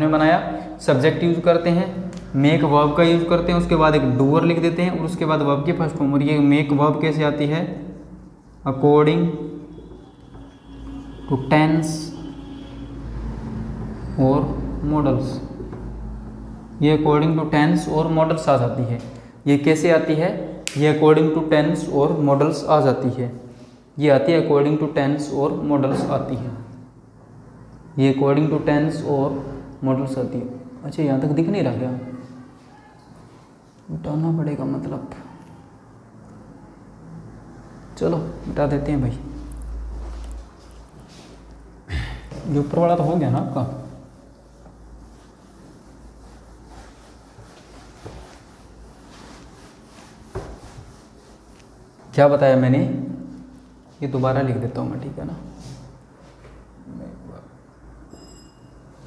बनाया सब्जेक्ट यूज़ करते हैं, मेक वर्ब का यूज़ करते हैं, उसके बाद एक डूअर लिख देते हैं और उसके बाद वर्ब की फर्स्ट फॉर्म। और ये मेक वर्ब कैसे आती है, अकॉर्डिंग टू टेंस और मॉडल्स, ये अकॉर्डिंग टू टेंस और मॉडल्स आ जाती है। ये कैसे आती है, ये अकॉर्डिंग टू टेंस और मॉडल्स आ जाती है, ये आती है अकॉर्डिंग टू टेंस और मॉडल्स आती है, ये अकॉर्डिंग टू टेंस और मॉडल्स आती है। अच्छा यहाँ तक दिख नहीं रहा क्या, मिटाना पड़ेगा मतलब, चलो मिटा देते हैं भाई, जो ऊपर वाला तो हो गया ना आपका। क्या बताया मैंने, ये दोबारा लिख देता हूँ मैं, ठीक है ना,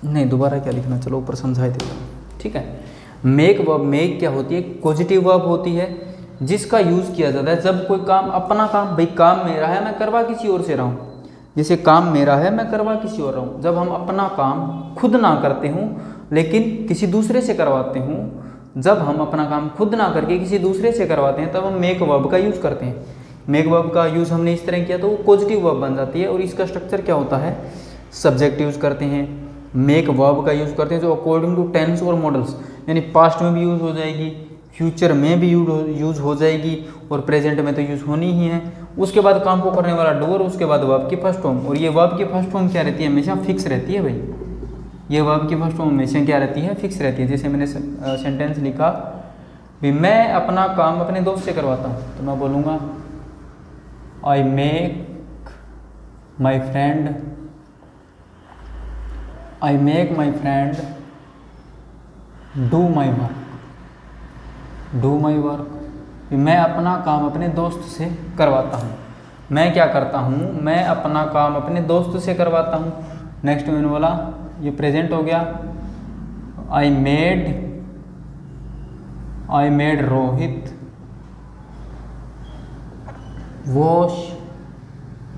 नहीं दोबारा क्या लिखना, चलो ऊपर समझा देता हूँ, ठीक है। मेक वर्ब, मेक क्या होती है, पॉजिटिव वर्ब होती है जिसका यूज़ किया जाता है जब कोई काम, अपना काम, भाई काम मेरा है मैं करवा किसी और से रहा हूँ, जैसे काम मेरा है मैं करवा किसी और रहा हूँ, जब हम अपना काम खुद ना करते हूँ लेकिन किसी दूसरे से करवाते हूँ, जब हम अपना काम खुद ना करके किसी दूसरे से करवाते हैं तब हम मेक वर्ब का यूज़ करते हैं। मेक वर्ब का यूज़ हमने इस तरह किया तो वो पॉजिटिव वर्ब बन जाती है। और इसका स्ट्रक्चर क्या होता है, सब्जेक्ट यूज़ करते हैं, मेक वर्ब का यूज़ करते हैं जो अकॉर्डिंग टू टेंस और मॉडल्स, यानी पास्ट में भी यूज़ हो जाएगी, फ्यूचर में भी यूज़ हो जाएगी और प्रेजेंट में तो यूज़ होनी ही है। उसके बाद काम को करने वाला डूअर, उसके बाद वर्ब की फर्स्ट फॉर्म। और ये वर्ब की फर्स्ट फॉर्म क्या रहती है, हमेशा फिक्स रहती है भाई, ये वर्ब की फर्स्ट फॉर्म हमेशा क्या रहती है, फिक्स रहती है। जैसे मैंने सेंटेंस लिखा भी मैं अपना काम अपने दोस्त से करवाता हूँ, तो मैं बोलूँगा आई make my friend, I make my friend do my work, do my work. मैं अपना काम अपने दोस्त से करवाता हूँ, मैं क्या करता हूँ, मैं अपना काम अपने दोस्त से करवाता हूँ। नेक्स्ट मैंने बोला, ये प्रेजेंट हो गया, आई made Rohit wash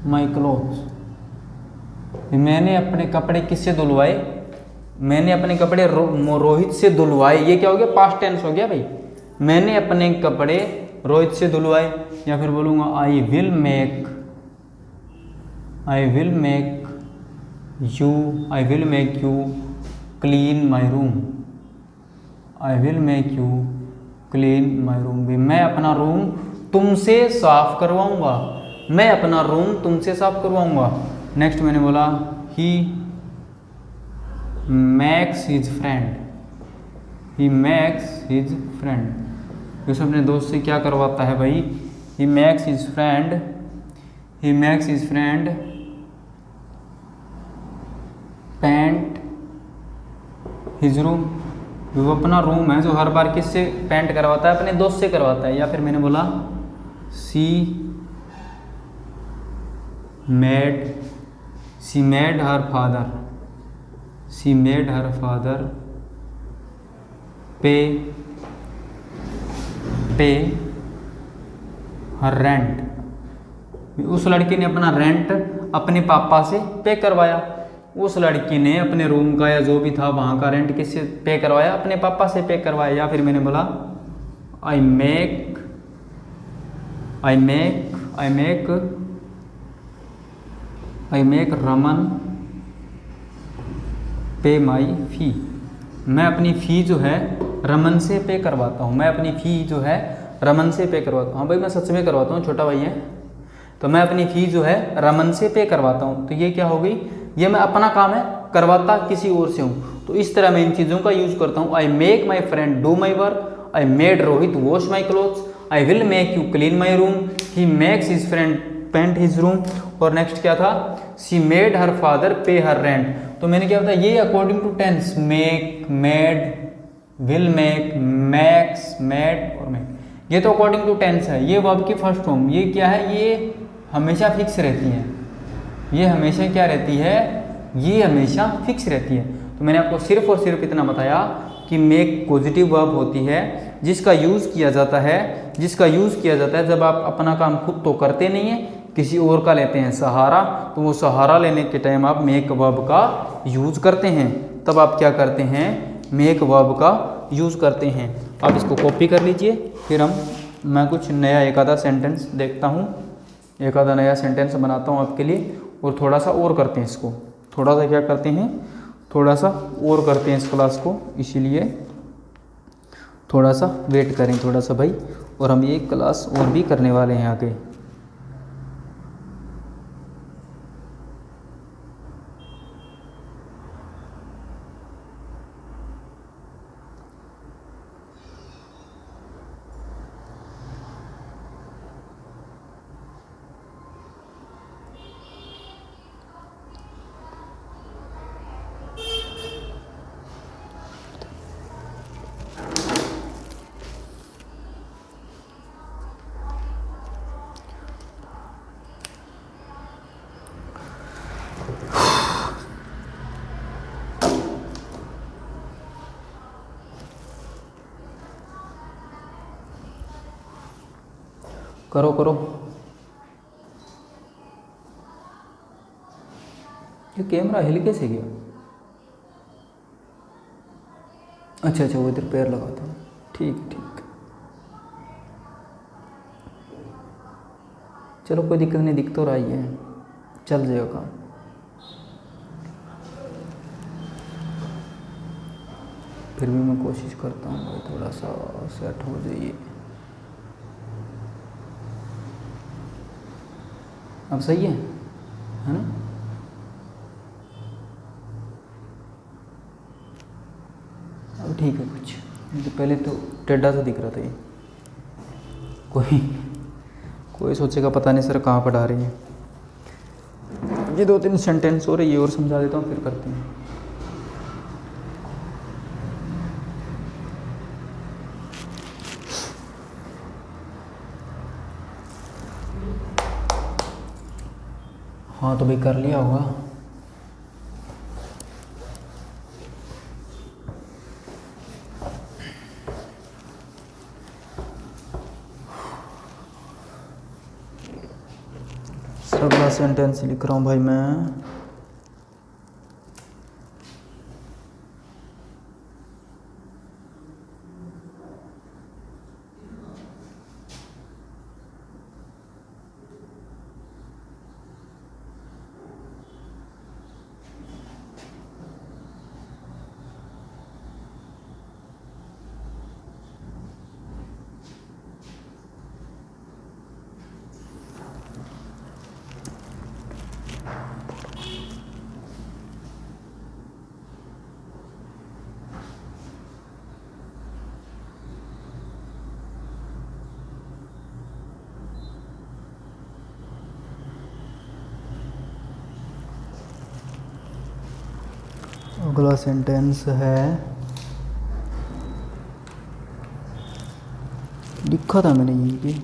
my clothes, मैंने अपने कपड़े किससे धुलवाए, मैंने अपने कपड़े रोहित से धुलवाए। ये क्या हो गया, पास्ट टेंस हो गया भाई, मैंने अपने कपड़े रोहित से धुलवाए। या फिर बोलूँगा आई will make you clean my room, I will make you clean my room. भी मैं अपना रूम तुमसे साफ करवाऊँगा, मैं अपना रूम तुमसे साफ करवाऊँगा। नेक्स्ट मैंने बोला ही मेक्स हिज फ्रेंड, उसे अपने दोस्त से क्या करवाता है भाई, he makes his friend paint his room. वो अपना रूम है जो हर बार किससे पेंट करवाता है, अपने दोस्त से करवाता है। या फिर मैंने बोला शी मेड हर फादर पे हर रेंट। उस लड़की ने अपना रेंट अपने पापा से पे करवाया, उस लड़की ने अपने रूम का या जो भी था वहाँ का रेंट किससे पे करवाया, अपने पापा से पे करवाया। या फिर मैंने बोला आई मेक रमन पे माई फी, मैं अपनी फ़ी जो है रमन से पे करवाता हूँ, मैं अपनी फ़ी जो है रमन से पे करवाता हूँ। हाँ भाई मैं सच में करवाता हूँ, छोटा भाई है तो मैं अपनी फ़ी जो है रमन से पे करवाता हूँ। तो ये क्या हो गई, ये मैं अपना काम है करवाता किसी और से हूँ, तो तो इस तरह मैं इन चीज़ों का यूज करता हूँ। I make my friend do my work, I made Rohit wash my clothes, I will make you clean my room, he makes his friend paint his room. और नेक्स्ट क्या था, सी मेड हर फादर पे हर rent. तो मैंने क्या बताया, ये according to tense, make, made, will make, makes, made और मेक, ये तो अकॉर्डिंग टू टेंस है। ये वर्ब की फर्स्ट फॉर्म, ये क्या है, ये हमेशा फिक्स रहती है, ये हमेशा क्या रहती है, ये हमेशा फिक्स रहती है। तो मैंने आपको सिर्फ और सिर्फ इतना बताया कि मेक पॉजिटिव वर्ब होती है जिसका यूज़ किया जाता है, जिसका यूज़ किया जाता है जब आप अपना काम खुद तो करते नहीं हैं, किसी और का लेते हैं सहारा, तो वो सहारा लेने के टाइम आप मेक वर्ब का यूज़ करते हैं, तब आप क्या करते हैं, मेक वर्ब का यूज़ करते हैं। आप इसको कॉपी कर लीजिए, फिर मैं कुछ नया एक आधा सेंटेंस देखता हूँ, एक आधा नया सेंटेंस बनाता हूँ आपके लिए, और थोड़ा सा और करते हैं इसको, थोड़ा सा क्या करते हैं, थोड़ा सा और करते हैं इस क्लास को, इसीलिए थोड़ा सा वेट करें थोड़ा सा भाई, और हम ये क्लास और भी करने वाले हैं आगे। करो करो, ये कैमरा हिल कैसे गया, अच्छा अच्छा वो इधर पैर लगाता हूँ, ठीक ठीक, चलो कोई दिक्कत नहीं, दिख तो रही है, चल जाएगा काम। फिर भी मैं कोशिश करता हूँ भाई थोड़ा सा सेट हो जाइए। अब सही है ना, अब ठीक है, कुछ तो पहले तो टेढ़ा सा दिख रहा था ये, कोई सोचेगा पता नहीं सर कहाँ पढ़ा रही है। ये 2-3 सेंटेंस हो रही है और समझा देता हूँ, फिर करते हैं। हाँ तो भाई कर लिया होगा, अगला सेंटेंस लिख रहा हूँ भाई मैं। अगला सेंटेंस है, लिखा था मैंने यहीं पे,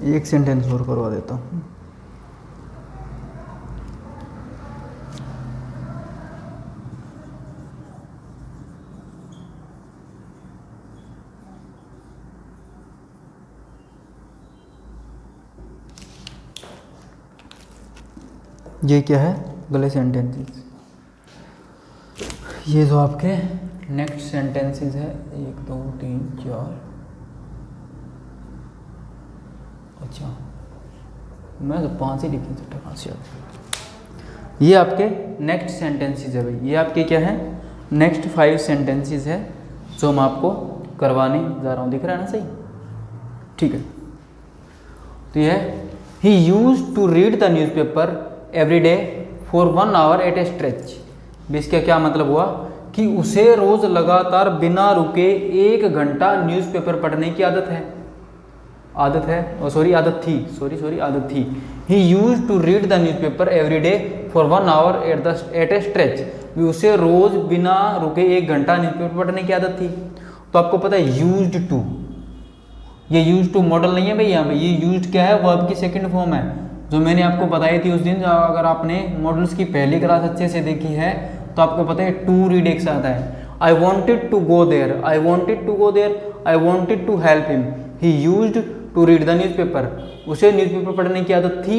एक सेंटेंस और करवा देता हूँ। ये क्या है, अगले सेंटेंसेस। ये जो आपके नेक्स्ट सेंटेंसेस है 1 2 3 4, अच्छा मैं तो 5 ही लिखे थे, कहाँ से ये आपके नेक्स्ट सेंटेंसेस है भाई। ये आपके क्या है, नेक्स्ट 5 सेंटेंसेस है जो मैं आपको करवाने जा रहा हूँ। दिख रहा है ना सही, ठीक है। तो ये है, he used to read the newspaper every day for 1 hour at a stretch. इसका क्या मतलब हुआ कि उसे रोज लगातार बिना रुके 1 घंटा न्यूज़पेपर पढ़ने की आदत है, आदत थी। He used to read the newspaper every day for 1 hour at a stretch. उसे रोज बिना रुके 1 घंटा न्यूज़पेपर पढ़ने की आदत थी। तो आपको पता है यूज्ड टू, ये यूज्ड टू मॉडल नहीं है भाई यहाँ पे, ये यूज्ड क्या है, वर्ब की सेकंड फॉर्म है जो मैंने आपको बताई थी उस दिन। अगर आपने मॉडल्स की पहली क्लास अच्छे से देखी है तो आपको पता है टू रीड एक साथ है। I wanted to go there, I wanted to go there, I wanted to help him, he used to read the newspaper. उसे न्यूज़पेपर पढ़ने की आदत थी।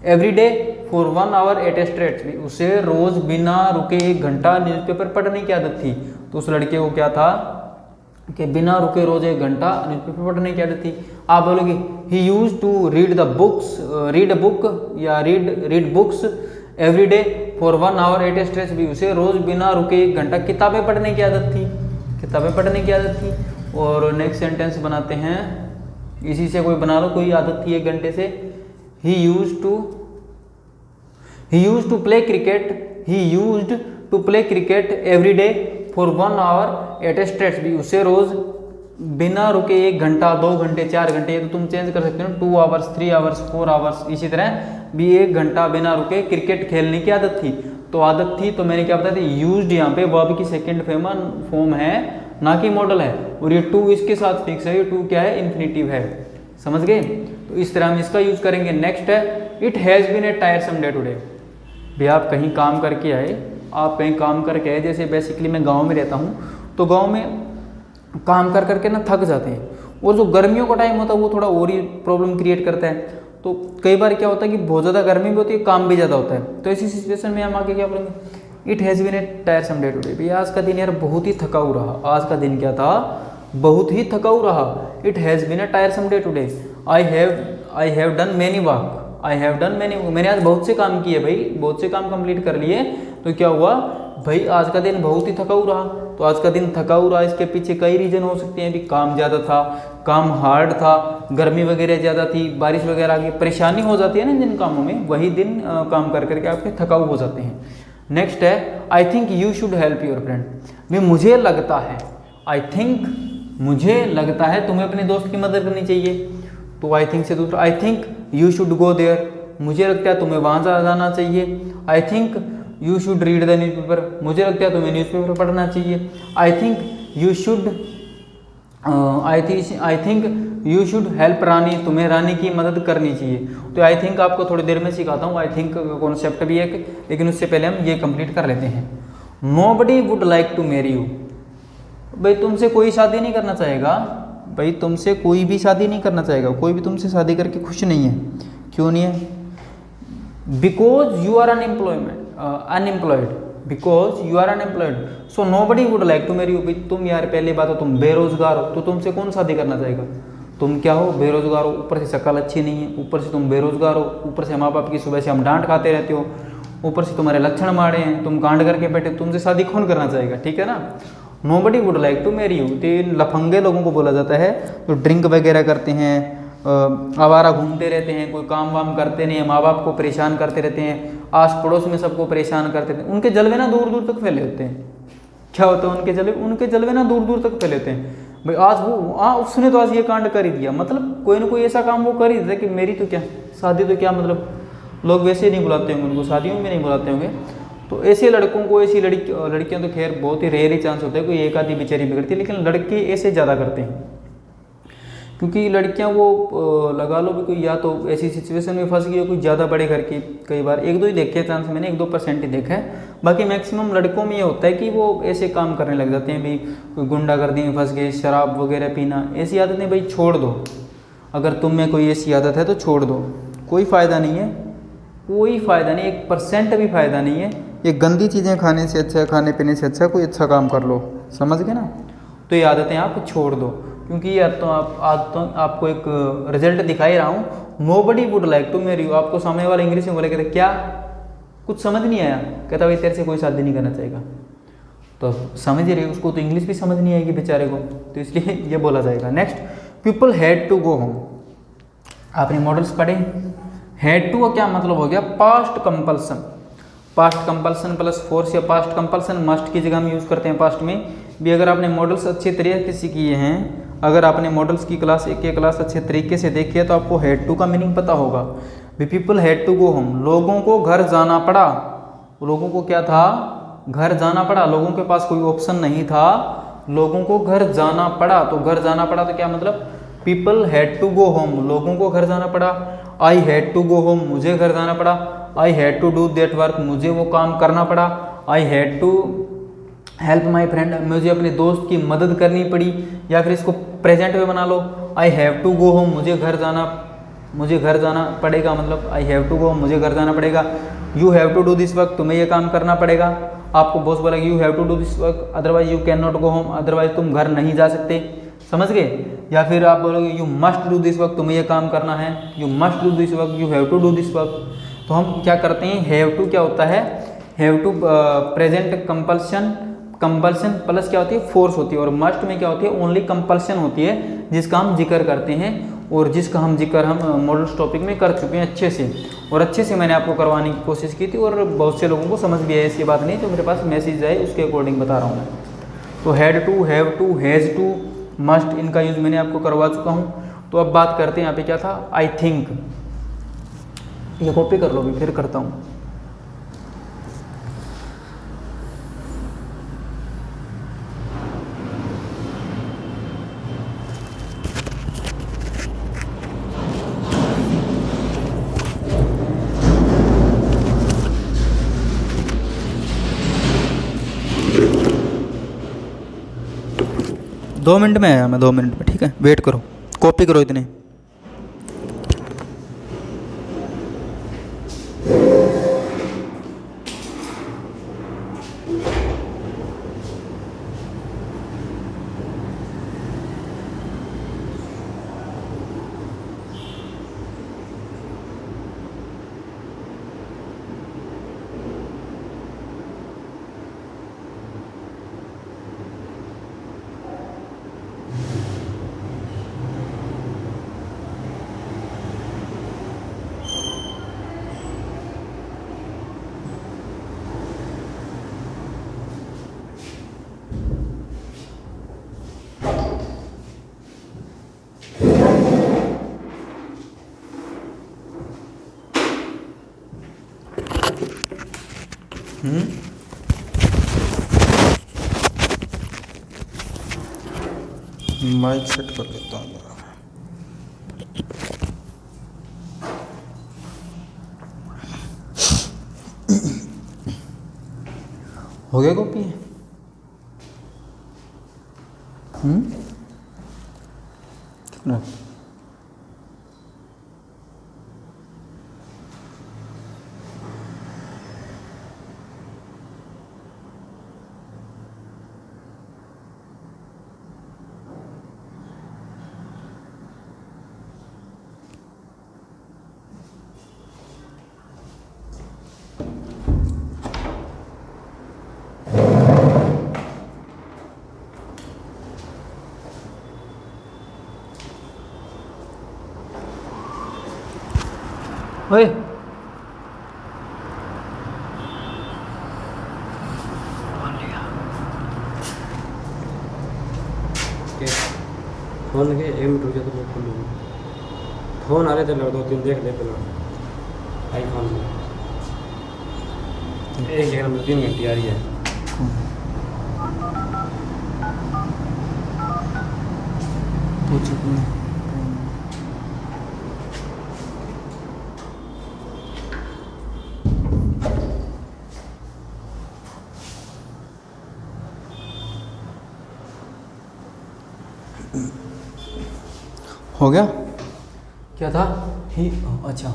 Every day for 1 hour at a stretch, उसे रोज बिना रुके 1 घंटा न्यूज़पेपर पढ़ने की आदत थी। तो उस लड़के को क्या था कि बिना रुके रोज 1 घंटा न्यूज़पेपर पढ़ने की आदत थी। आप बोलोगे ही used to read the books, read a book या read books every day for 1 hour at a stretch. भी उसे रोज बिना रुके 1 घंटा किताबें पढ़ने की आदत थी, किताबें पढ़ने की आदत थी। और नेक्स्ट सेंटेंस बनाते हैं, इसी से कोई बना लो, कोई आदत थी 1 घंटे से। He used to play cricket, he used to play cricket every day for 1 hour at a stretch. भी उसे रोज बिना रुके 1 घंटा, 2 घंटे, 4 घंटे, ये तो तुम चेंज कर सकते हो, 2 आवर्स, 3 आवर्स, 4 आवर्स, इसी तरह भी 1 घंटा बिना रुके क्रिकेट खेलने की आदत थी। तो आदत थी तो मैंने क्या बताया था, यूज्ड यहाँ पे वर्ब की सेकंड फॉर्म है, ना कि मॉडल है। और ये टू इसके साथ फिक्स है, ये टू क्या है, इन्फिनेटिव है। समझ गए? तो इस तरह हम इसका यूज करेंगे। नेक्स्ट है, it has been a tiresome day today. भी आप कहीं काम करके आए, आप कहीं काम करके आए, जैसे बेसिकली मैं गाँव में रहता हूँ, तो गाँव में काम कर करके ना थक जाते हैं। और जो गर्मियों का टाइम होता है वो थोड़ा और ही प्रॉब्लम क्रिएट करता है। तो कई बार क्या होता है कि बहुत ज़्यादा गर्मी भी होती है, काम भी ज़्यादा होता है। तो ऐसी सिचुएशन में हम आगे क्या बोलेंगे, it has been a tiresome day today. भैया आज का दिन यार बहुत ही थकाऊ रहा। आज का दिन क्या था, बहुत ही थकाऊ रहा। It has been a tiresome day today. I have done many work, I have done many, मैंने आज बहुत से काम किए भाई, बहुत से काम कंप्लीट कर लिए। तो क्या हुआ भाई, आज का दिन बहुत ही थकाऊ रहा। तो आज का दिन थकाऊ रहा, इसके पीछे कई रीजन हो सकते हैं। भी काम ज़्यादा था, काम हार्ड था, गर्मी वगैरह ज़्यादा थी, बारिश वगैरह की परेशानी हो जाती है ना जिन कामों में, वही दिन काम कर करके आपके थकाऊ हो जाते हैं। नेक्स्ट है, आई think you should help your friend. भी मुझे लगता है, आई थिंक मुझे लगता है तुम्हें अपने दोस्त की मदद करनी चाहिए। तो आई थिंक से दूसरा, I think you should go there. मुझे लगता है तुम्हें वहाँ जाना चाहिए। I think you should read the newspaper. मुझे लगता है तुम्हें न्यूज़पेपर पढ़ना चाहिए। I think you should I think you should help Rani. तुम्हें रानी की मदद करनी चाहिए। तो आई थिंक आपको थोड़ी देर में सिखाता हूँ। आई थिंक कॉन्सेप्ट भी है, लेकिन उससे पहले हम ये कंप्लीट कर लेते हैं। Nobody would like to marry you. भाई तुमसे कोई शादी नहीं करना चाहेगा, भाई तुमसे कोई भी शादी नहीं करना चाहेगा, कोई भी तुमसे शादी करके खुश नहीं है। क्यों नहीं है? Because you are unemployed, because you are unemployed, so nobody would like to marry you. तुम यार पहली बात हो तुम बेरोजगार हो, तो तुमसे कौन शादी करना चाहेगा? तुम क्या हो, बेरोजगार हो, ऊपर से शक्ल अच्छी नहीं है, ऊपर से तुम बेरोजगार हो, ऊपर से माँ बाप की सुबह से हम डांट खाते रहते हो, ऊपर से तुम्हारे लक्षण माड़े हैं, तुम कांड करके बैठे, तुमसे शादी कौन करना चाहेगा? ठीक है ना। Nobody would like to marry you. तो इन लफंगे लोगों को बोला जाता है जो ड्रिंक वगैरह करते हैं, आवारा घूमते रहते हैं, कोई काम वाम करते नहीं है, माँ बाप को परेशान करते रहते हैं, आस पड़ोस में सबको परेशान करते थे। उनके जलवे ना दूर दूर तक फैले होते हैं। क्या होता है उनके जलवे ना दूर दूर तक फैले होते हैं। भाई आज वो उसने तो आज ये कांड कर ही दिया, मतलब कोई ना कोई ऐसा काम वो कर ही देता कि मेरी तो क्या शादी, तो क्या मतलब लोग वैसे ही नहीं बुलाते होंगे उनको, शादियों में नहीं बुलाते होंगे। तो ऐसे लड़कों को, ऐसी लड़कियां तो खैर बहुत ही रेयर ही चांस होता है, कोई एक आधी बेचारी बिगड़ती है, लेकिन लड़के ऐसे ज़्यादा करते हैं क्योंकि लड़कियां वो लगा लो भी कोई या तो ऐसी सिचुएशन में फंस गई हो, कोई ज़्यादा बड़े घर की, कई बार 1-2 ही देखे चांस, मैंने 1-2% ही देखा है। बाकी मैक्सिमम लड़कों में ये होता है कि वो ऐसे काम करने लग जाते हैं, भी कोई गुंडागर्दी में फंस गए, शराब वगैरह पीना, ऐसी आदतें भाई छोड़ दो। अगर तुम में कोई ऐसी आदत है तो छोड़ दो, कोई फ़ायदा नहीं है, कोई फ़ायदा नहीं, 1% भी फ़ायदा नहीं है। ये गंदी चीज़ें खाने से अच्छा, खाने पीने से अच्छा कोई अच्छा काम कर लो, समझ गए ना। तो ये आदतें आप छोड़ दो, क्योंकि यार तो आज तो आपको एक रिजल्ट दिखा ही रहा हूँ। Nobody would like to marry you. आपको सामने वाला इंग्लिश में बोले, कहते क्या, कुछ समझ नहीं आया, कहता भाई तेरे से कोई शादी नहीं करना चाहेगा। तो समझ ही रहे, उसको तो इंग्लिश भी समझ नहीं आएगी बेचारे को, तो इसलिए ये बोला जाएगा। Next, people had to go home. आपने मॉडल्स पढ़े, हैड टू का क्या मतलब हो गया, past compulsion. Past compulsion plus force या पास्ट कंपल्सन मस्ट की जगह हम यूज़ करते हैं पास्ट में भी। अगर आपने मॉडल्स अच्छे तरीके से किए हैं, अगर आपने मॉडल्स की क्लास एक क्लास अच्छे तरीके से देखी है तो आपको हैड टू का मीनिंग पता होगा। We people had to go home, लोगों को घर जाना पड़ा। लोगों को क्या था, घर जाना पड़ा। लोगों के पास कोई ऑप्शन नहीं था, लोगों को घर जाना पड़ा। तो घर जाना पड़ा तो क्या मतलब, people had to go home, लोगों को घर जाना पड़ा। I had to go home, मुझे घर जाना पड़ा। I had to do that work, मुझे वो काम करना पड़ा। I had to help my friend, मुझे अपने दोस्त की मदद करनी पड़ी। या फिर इसको प्रेजेंट में बना लो, I have to go home, मुझे घर जाना पड़ेगा, मतलब I have to go home, मुझे घर जाना पड़ेगा। You have to do this work, तुम्हें ये काम करना पड़ेगा। आपको बॉस बोला you have to do this work, otherwise you can not go home, otherwise तुम घर नहीं जा सकते, समझ गए। या फिर आप बोलोगे you must do this work, तुम्हें ये काम करना है, you must do this work, you have to do this work. तो हम क्या करते हैं, हैव टू क्या होता है, have to present compulsion plus क्या होती है, फोर्स होती है। और मस्ट में क्या होती है, ओनली कंपल्सन होती है, जिसका हम जिक्र करते हैं और जिसका हम जिक्र हम मॉडल्स टॉपिक में कर चुके हैं अच्छे से। और अच्छे से मैंने आपको करवाने की कोशिश की थी और बहुत से लोगों को समझ भी आया, ऐसी बात नहीं। तो मेरे पास मैसेज आए उसके अकॉर्डिंग बता रहा हूँ मैं। तो had to, have to, has to, must, इनका यूज़ मैंने आपको करवा चुका हूँ। तो अब बात करते हैं, यहाँ पे क्या था, आई थिंक। ये कॉपी कर लो, भी फिर करता हूँ। दो मिनट में आया मैं, 2 मिनट में, ठीक है, वेट करो, कॉपी करो इतने। माइक सेट कर लेता हूँ। हो गया कॉपी? कितना? ओए फोन लगे 1 मिनट हो जाए तो मैं खोल लूँगा। फोन आ रहे थे लड़ 2-3 देख ले पहले आईफोन में। एक जगह में 3 घंटे आ रही है। पूछ हो गया? क्या था ही? अच्छा,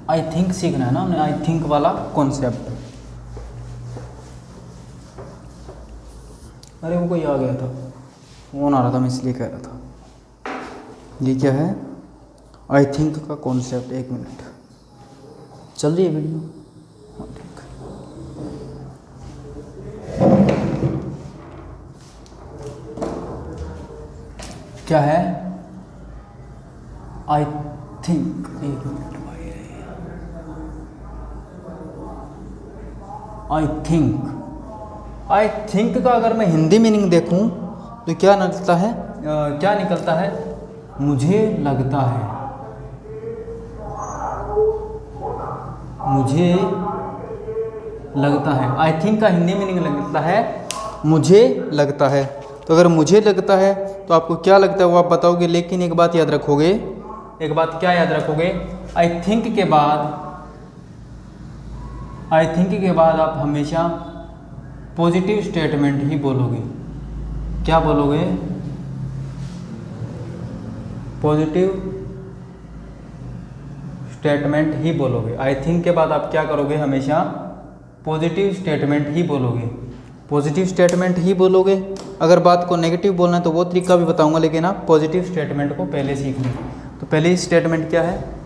आई थिंक सीखना है ना हमने, आई थिंक वाला कॉन्सेप्ट। अरे वो कोई आ गया था, फोन आ रहा था, मैं इसलिए कह रहा था। ये क्या है? आई थिंक का कॉन्सेप्ट। 1 मिनट, चल रही है वीडियो? हाँ ठीक। क्या है? आई थिंक, 1 मिनट भाई। आई थिंक का अगर मैं हिंदी मीनिंग देखूं तो क्या निकलता है? क्या निकलता है? मुझे लगता है। मुझे लगता है। आई थिंक का हिंदी मीनिंग लगता है मुझे लगता है। तो अगर मुझे लगता है तो आपको क्या लगता है वो आप बताओगे। लेकिन एक बात याद रखोगे, एक बात क्या याद रखोगे? आई थिंक के बाद आप हमेशा पॉजिटिव स्टेटमेंट ही बोलोगे। क्या बोलोगे? पॉजिटिव स्टेटमेंट ही बोलोगे। आई थिंक के बाद आप क्या करोगे? हमेशा पॉजिटिव स्टेटमेंट ही बोलोगे। पॉजिटिव स्टेटमेंट ही बोलोगे। अगर बात को नेगेटिव बोलना है तो वो तरीका भी बताऊंगा, लेकिन आप पॉजिटिव स्टेटमेंट को पहले सीख लो। तो पहले स्टेटमेंट क्या है?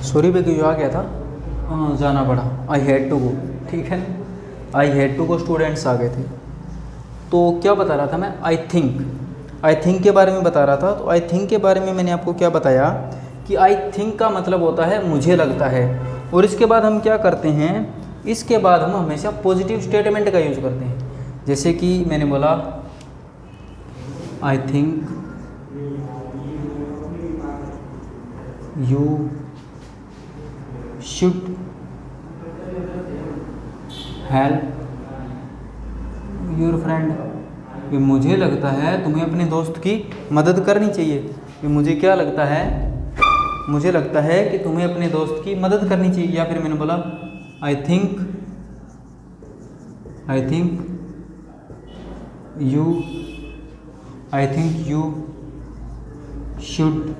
सॉरी भाई, क्यों आ गया था? हाँ, जाना पड़ा। आई हैड टू गो, ठीक है। I had to go, students आ गए थे। तो क्या बता रहा था मैं? आई थिंक के बारे में बता रहा था। तो आई थिंक के बारे में मैंने आपको क्या बताया कि आई थिंक का मतलब होता है मुझे लगता है। और इसके बाद हम क्या करते हैं? इसके बाद हम हमेशा पॉजिटिव स्टेटमेंट का यूज़ करते हैं। जैसे कि मैंने बोला आई think you should help your friend. कि मुझे लगता है तुम्हें अपने दोस्त की मदद करनी चाहिए। कि मुझे क्या लगता है? मुझे लगता है कि तुम्हें अपने दोस्त की मदद करनी चाहिए। या फिर मैंने बोला आई think you should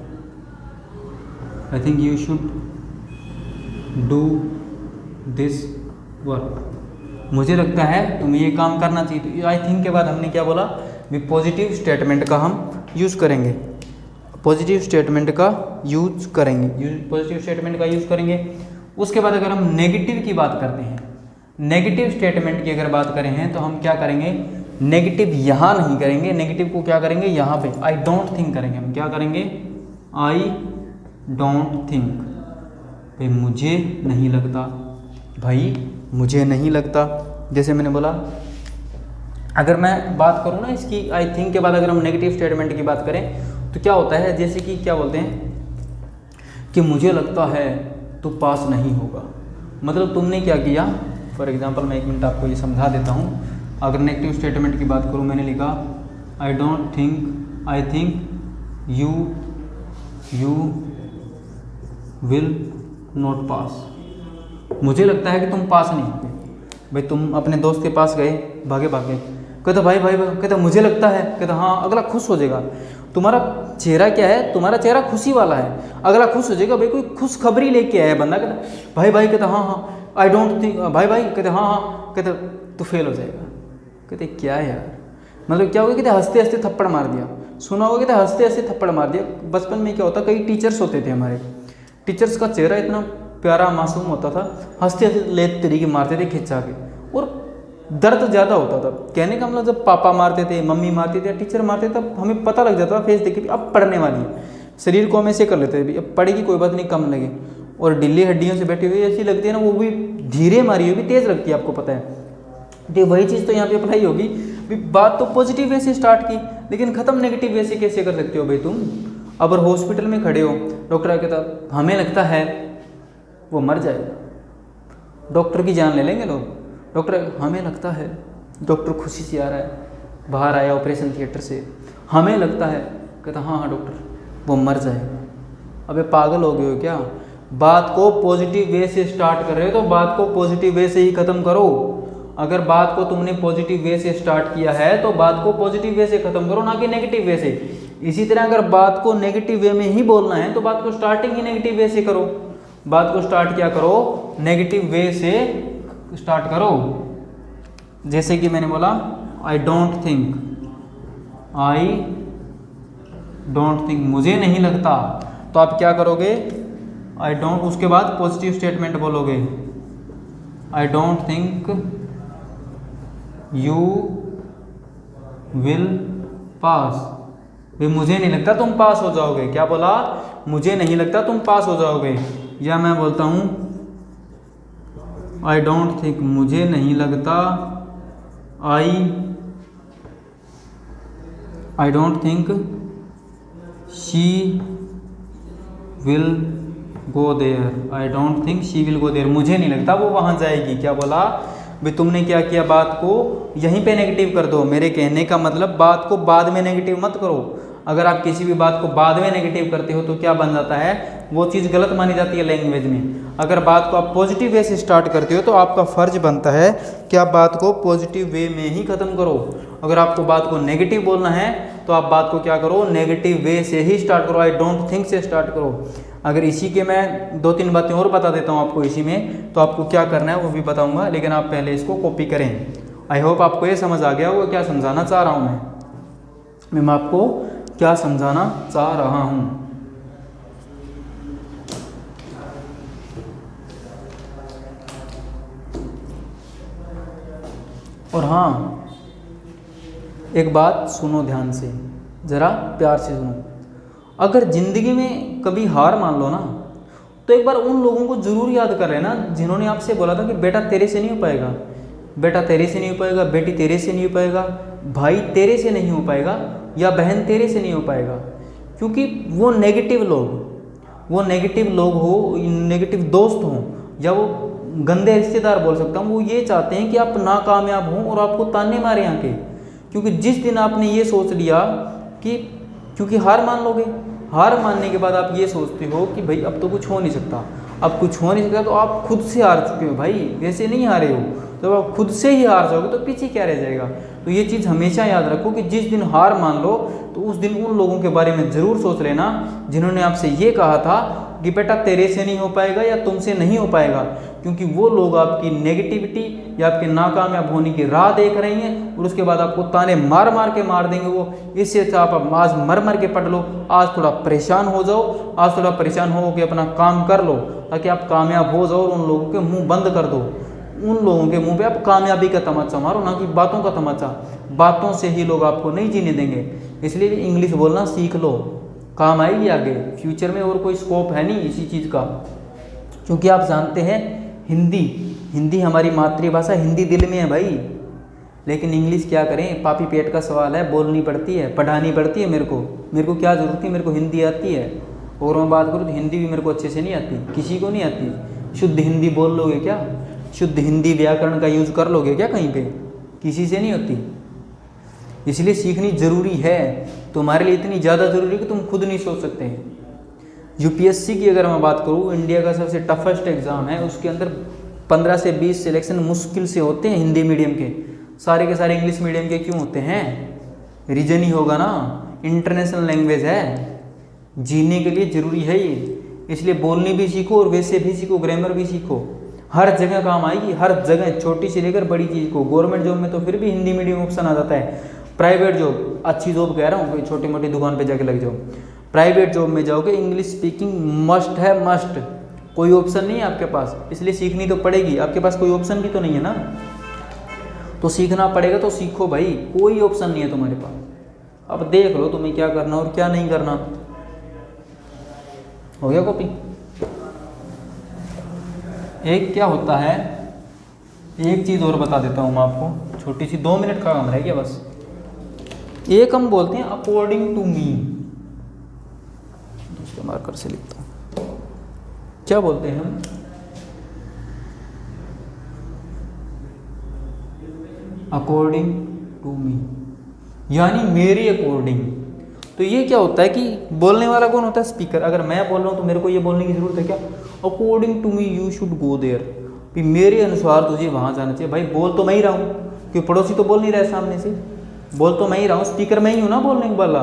do this work. मुझे लगता है तुम्हें ये काम करना चाहिए। तो आई थिंक के बाद हमने क्या बोला? भी पॉजिटिव स्टेटमेंट का हम यूज़ करेंगे। पॉजिटिव स्टेटमेंट का यूज़ करेंगे। उसके बाद अगर हम नेगेटिव की बात करते हैं, नेगेटिव स्टेटमेंट की अगर बात करें हैं तो हम क्या करेंगे? नेगेटिव यहाँ नहीं करेंगे। नेगेटिव को क्या करेंगे? यहाँ पे आई डोंट थिंक करेंगे। हम क्या करेंगे? आई डोंट थिंक। भाई मुझे नहीं लगता, भाई मुझे नहीं लगता। जैसे मैंने बोला, अगर मैं बात करूँ ना इसकी आई थिंक के बाद अगर हम नेगेटिव स्टेटमेंट की बात करें तो क्या होता है? जैसे कि क्या बोलते हैं कि मुझे लगता है तो पास नहीं होगा। मतलब तुमने क्या किया? फॉर एग्जांपल मैं 1 मिनट आपको ये समझा देता हूँ। अगर नेगेटिव स्टेटमेंट की बात करूँ, मैंने लिखा आई think you will not pass. मुझे लगता है कि तुम पास नहीं होगे। भाई तुम अपने दोस्त के पास गए, भागे कहता भाई कहता मुझे लगता है। कहता हाँ, अगला खुश हो जाएगा। तुम्हारा चेहरा क्या है? तुम्हारा चेहरा खुशी वाला है। अगला खुश हो जाएगा। भाई कोई खुशखबरी लेके आया बंदा, कहता भाई कहता हाँ आई डोंट थिंक, भाई कहते हाँ कहते तो फेल हो जाएगा। कहते क्या यार, मतलब क्या होगा? कहते हंसते हंसते थप्पड़ मार दिया। सुना होगा? कहते हंसते हंसते थप्पड़ मार दिया। बचपन में क्या होता, कई टीचर्स होते थे हमारे, टीचर्स का चेहरा इतना प्यारा मासूम होता था, हंसते हंसते लेत तरीके मारते थे खिंचा के, और दर्द ज़्यादा होता था। कहने का मतलब जब पापा मारते थे, मम्मी मारती थी, टीचर मारते थे, तब हमें पता लग जाता था फेस देख के अब पढ़ने वाली है। शरीर को हम ऐसे कर लेते थे, अब पड़ेगी कोई बात नहीं, कम लगे। और ढीली हड्डियों से बैठी हुई ऐसी लगती है ना, वो भी धीरे मारी हुई भी तेज़ लगती है, आपको पता है। तो वही चीज़ तो यहाँ पे अप्लाई होगी। बात तो पॉजिटिव वे से स्टार्ट की, लेकिन ख़त्म नेगेटिव वे से कैसे कर सकते हो भाई तुम? अगर हॉस्पिटल में खड़े हो, डॉक्टर कहता हमें लगता है वो मर जाएगा, डॉक्टर की जान ले लेंगे लोग। डॉक्टर हमें लगता है, डॉक्टर खुशी से आ रहा है, बाहर आया ऑपरेशन थिएटर से, हमें लगता है, कहता हाँ डॉक्टर वो मर जाएगा। अबे पागल हो गए हो क्या? बात को पॉजिटिव वे से स्टार्ट कर रहे हो तो बात को पॉजिटिव वे से ही ख़त्म करो। अगर बात को तुमने पॉजिटिव वे से स्टार्ट किया है तो बात को पॉजिटिव वे से ख़त्म करो, ना कि नेगेटिव वे से। इसी तरह अगर बात को नेगेटिव वे में ही बोलना है तो बात को स्टार्टिंग ही नेगेटिव वे से करो। बात को स्टार्ट क्या करो? नेगेटिव वे से स्टार्ट करो। जैसे कि मैंने बोला आई डोंट थिंक, मुझे नहीं लगता, तो आप क्या करोगे? आई डोंट, उसके बाद पॉजिटिव स्टेटमेंट बोलोगे, आई don't think you will pass. भाई मुझे नहीं लगता तुम पास हो जाओगे। क्या बोला? मुझे नहीं लगता तुम पास हो जाओगे। या मैं बोलता हूँ आई डोंट थिंक, मुझे नहीं लगता, I don't think she will go there, I don't think she will go there, मुझे नहीं लगता वो वहाँ जाएगी। क्या बोला? भाई तुमने क्या किया? बात को यहीं पे नेगेटिव कर दो। मेरे कहने का मतलब बात को बाद में नेगेटिव मत करो। अगर आप किसी भी बात को बाद में नेगेटिव करते हो तो क्या बन जाता है? वो चीज़ गलत मानी जाती है लैंग्वेज में। अगर बात को आप पॉजिटिव वे से स्टार्ट करते हो तो आपका फ़र्ज बनता है कि आप बात को पॉजिटिव वे में ही ख़त्म करो। अगर आपको बात को नेगेटिव बोलना है तो आप बात को क्या करो? नेगेटिव वे से ही स्टार्ट करो, आई डोंट थिंक से स्टार्ट करो। अगर इसी के मैं 2-3 बातें और बता देता हूँ आपको इसी में, तो आपको क्या करना है वो भी बताऊँगा, लेकिन आप पहले इसको कॉपी करें। आई होप आपको ये समझ आ गया होगा क्या समझाना चाह रहा हूँ मैं आपको क्या समझाना चाह रहा हूँ। और हाँ, एक बात सुनो ध्यान से, ज़रा प्यार से सुनो। अगर ज़िंदगी में कभी हार मान लो ना, तो एक बार उन लोगों को ज़रूर याद कर लेना जिन्होंने आपसे बोला था कि बेटा तेरे से नहीं हो पाएगा, बेटा तेरे से नहीं हो पाएगा, बेटी तेरे से नहीं हो पाएगा, भाई तेरे से नहीं हो पाएगा, या बहन तेरे से नहीं हो पाएगा। क्योंकि वो नेगेटिव लोग हो, नेगेटिव दोस्त हों, या वो गंदे रिश्तेदार बोल सकता हूँ, वो ये चाहते हैं कि आप नाकामयाब हों और आपको ताने मारे आके। क्योंकि जिस दिन आपने ये सोच लिया कि, क्योंकि हार मान लोगे, हार मानने के बाद आप ये सोचते हो कि भाई अब तो कुछ हो नहीं सकता, अब कुछ हो नहीं सकता, तो आप खुद से हार चुके हो भाई, वैसे नहीं हारे हो। जब आप खुद से ही हार जाओगे तो पीछे क्या रह जाएगा। तो ये चीज़ हमेशा याद रखो कि जिस दिन हार मान लो तो उस दिन उन लोगों के बारे में ज़रूर सोच लेना जिन्होंने आपसे ये कहा था कि बेटा तेरे से नहीं हो पाएगा या तुमसे नहीं हो पाएगा। क्योंकि वो लोग आपकी नेगेटिविटी या आपके नाकामयाब होने की राह देख रही हैं और उसके बाद आपको ताने मार मार के मार देंगे वो। इससे अच्छा आप आज मर मर के पढ़ लो, आज थोड़ा परेशान हो जाओ, आज थोड़ा परेशान हो के अपना काम कर लो ताकि आप कामयाब हो जाओ और उन लोगों के मुंह बंद कर दो। उन लोगों के मुंह पे आप कामयाबी का तमाचा मारो, ना कि बातों का तमाचा। बातों से ही लोग आपको नहीं जीने देंगे। इसलिए इंग्लिश बोलना सीख लो, काम आएगी आगे फ्यूचर में, और कोई स्कोप है नहीं इसी चीज़ का। क्योंकि आप जानते हैं हिंदी हमारी मातृभाषा, हिंदी दिल में है भाई। लेकिन इंग्लिश क्या करें, पापी पेट का सवाल है, बोलनी पड़ती है, पढ़ानी पड़ती है। मेरे को क्या ज़रूरत है, मेरे को हिंदी आती है। और मैं बात करूँ तो हिंदी भी मेरे को अच्छे से नहीं आती, किसी को नहीं आती। शुद्ध हिंदी बोल लोगे क्या? शुद्ध हिंदी व्याकरण का यूज़ कर लोगे क्या कहीं पे? किसी से नहीं होती। इसलिए सीखनी ज़रूरी है, तुम्हारे लिए इतनी ज़्यादा ज़रूरी कि तुम खुद नहीं सोच सकते हैं। यूपीएससी की अगर मैं बात करूँ, इंडिया का सबसे टफेस्ट एग्ज़ाम है, उसके अंदर 15 से 20 सिलेक्शन मुश्किल से होते हैं हिंदी मीडियम के। सारे के सारे इंग्लिश मीडियम के क्यों होते हैं? रीज़न ही होगा ना, इंटरनेशनल लैंग्वेज है, जीने के लिए ज़रूरी है ये। इसलिए बोलनी भी सीखो और वैसे भी सीखो, ग्रामर भी सीखो, हर जगह काम आएगी, हर जगह, छोटी से लेकर बड़ी चीज़ को। गवर्नमेंट जॉब में तो फिर भी हिंदी मीडियम ऑप्शन आ जाता है। प्राइवेट जॉब, अच्छी जॉब कह रहा हूँ, कोई छोटी मोटी दुकान पे जाके लग जाओ, प्राइवेट जॉब में जाओगे इंग्लिश स्पीकिंग मस्ट है, मस्ट। कोई ऑप्शन नहीं है आपके पास, इसलिए सीखनी तो पड़ेगी। आपके पास कोई ऑप्शन भी तो नहीं है ना, तो सीखना पड़ेगा। तो सीखो भाई, कोई ऑप्शन नहीं है तुम्हारे पास। अब देख लो तुम्हें क्या करना और क्या नहीं करना। हो गया कॉपी? एक क्या होता है, एक चीज़ और बता देता हूँ मैं आपको, छोटी सी, 2 मिनट का काम रह गया बस। एक हम बोलते हैं अकॉर्डिंग टू मी, दूसरे मार्कर से लिखता हूँ। क्या बोलते हैं हम? अकॉर्डिंग टू मी, यानी मेरे अकॉर्डिंग। तो ये क्या होता है कि बोलने वाला कौन होता है? स्पीकर। अगर मैं बोल रहा हूँ तो मेरे को ये बोलने की ज़रूरत है क्या? According to me you should go there, कि मेरे अनुसार तुझे वहाँ जाना चाहिए। भाई बोल तो मैं ही रहा हूँ, क्योंकि पड़ोसी तो बोल नहीं रहा है सामने से, बोल तो मैं ही रहा हूँ, स्पीकर मैं ही हूँ ना बोलने वाला।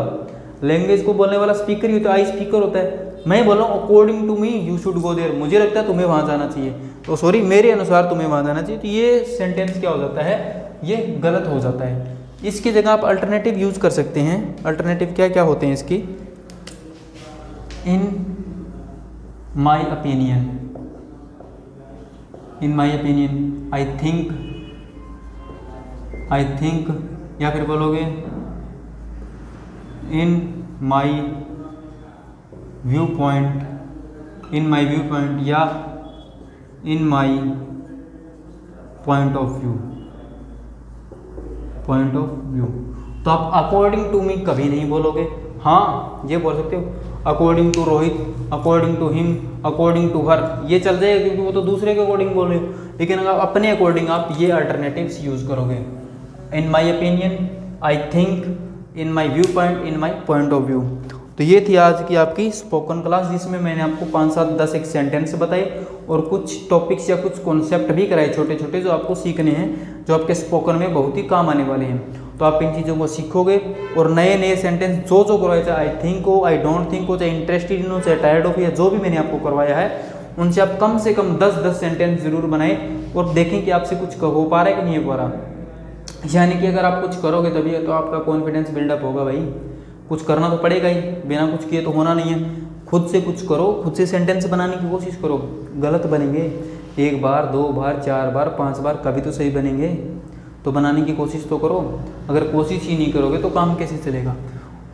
लैंग्वेज को बोलने वाला स्पीकर ही होता है, आई स्पीकर होता है। मैं बोल रहा हूँ according to me you should go there, मुझे लगता है तुम्हें वहाँ जाना चाहिए, तो सॉरी मेरे अनुसार तुम्हें वहाँ जाना चाहिए। तो ये सेंटेंस क्या हो जाता है? ये गलत हो जाता है। इसकी जगह आप अल्टरनेटिव यूज कर सकते हैं। अल्टरनेटिव क्या क्या होते हैं इसकी? In my opinion, in my opinion, I think, या फिर बोलोगे in my view point, in my view point, या in my point of view, point of view. तो आप अकॉर्डिंग टू मी कभी नहीं बोलोगे। हाँ ये बोल सकते हो according to Rohit, according to him, according to her, ये चल जाएगा क्योंकि वो तो दूसरे के अकॉर्डिंग बोल रहे हो। लेकिन अगर अपने अकॉर्डिंग आप ये अल्टरनेटिव्स यूज करोगे, in my opinion, I think, in my view point, in my point of view. तो ये थी आज की आपकी स्पोकन क्लास, जिसमें मैंने आपको 5, 7, 10 एक सेंटेंस बताए और कुछ टॉपिक्स या कुछ कॉन्सेप्ट भी कराए छोटे छोटे, जो आपको सीखने हैं, जो आपके स्पोकन में बहुत ही काम आने वाले हैं। तो आप इन चीज़ों को सीखोगे और नए नए सेंटेंस जो करवाए, चाहे आई थिंक हो, आई डोंट थिंक हो, चाहे इंटरेस्टेड इन हो, चाहे टायर्ड ऑफ, या जो भी मैंने आपको करवाया है, उनसे आप कम से कम 10-10 सेंटेंस जरूर बनाएं और देखें कि आपसे कुछ हो पा रहा है कि नहीं हो पा रहा। यानी कि अगर आप कुछ करोगे तभी तो आपका कॉन्फिडेंस बिल्डअप होगा। भाई कुछ करना तो पड़ेगा ही, बिना कुछ किए तो होना नहीं है। खुद से कुछ करो, खुद से सेंटेंस बनाने की कोशिश करो। गलत बनेंगे 1 बार, 2 बार, 4 बार, 5 बार, कभी तो सही बनेंगे। तो बनाने की कोशिश तो करो। अगर कोशिश ही नहीं करोगे तो काम कैसे चलेगा?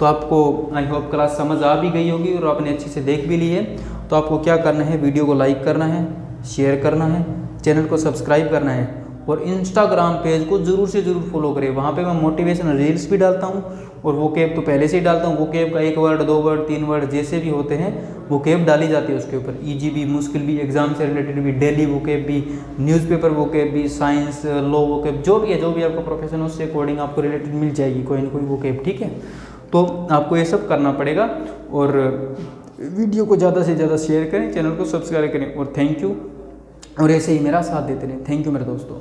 तो आपको आई होप क्लास समझ आ भी गई होगी और आपने अच्छे से देख भी ली है। तो आपको क्या करना है? वीडियो को लाइक करना है, शेयर करना है, चैनल को सब्सक्राइब करना है और इंस्टाग्राम पेज को ज़रूर से ज़रूर फॉलो करें। वहाँ पे मैं मोटिवेशनल रील्स भी डालता हूँ और वो कैब तो पहले से ही डालता हूँ। वो कैब का 1 वर्ड, 2 वर्ड, 3 वर्ड जैसे भी होते हैं वो कैब डाली जाती है उसके ऊपर। ईजी भी, मुश्किल भी, एग्जाम से रिलेटेड भी, डेली वो कैब भी, न्यूज़पेपर वो कैब भी, साइंस लॉ वो कैब, जो भी है, जो भी आपका प्रोफेशन उससे अकॉर्डिंग आपको रिलेटेड मिल जाएगी कोई ना कोई वो कैब। ठीक है, तो आपको ये सब करना पड़ेगा और वीडियो को ज़्यादा से ज़्यादा शेयर करें, चैनल को सब्सक्राइब करें और थैंक यू। और ऐसे ही मेरा साथ देते रहें। थैंक यू मेरे दोस्तों।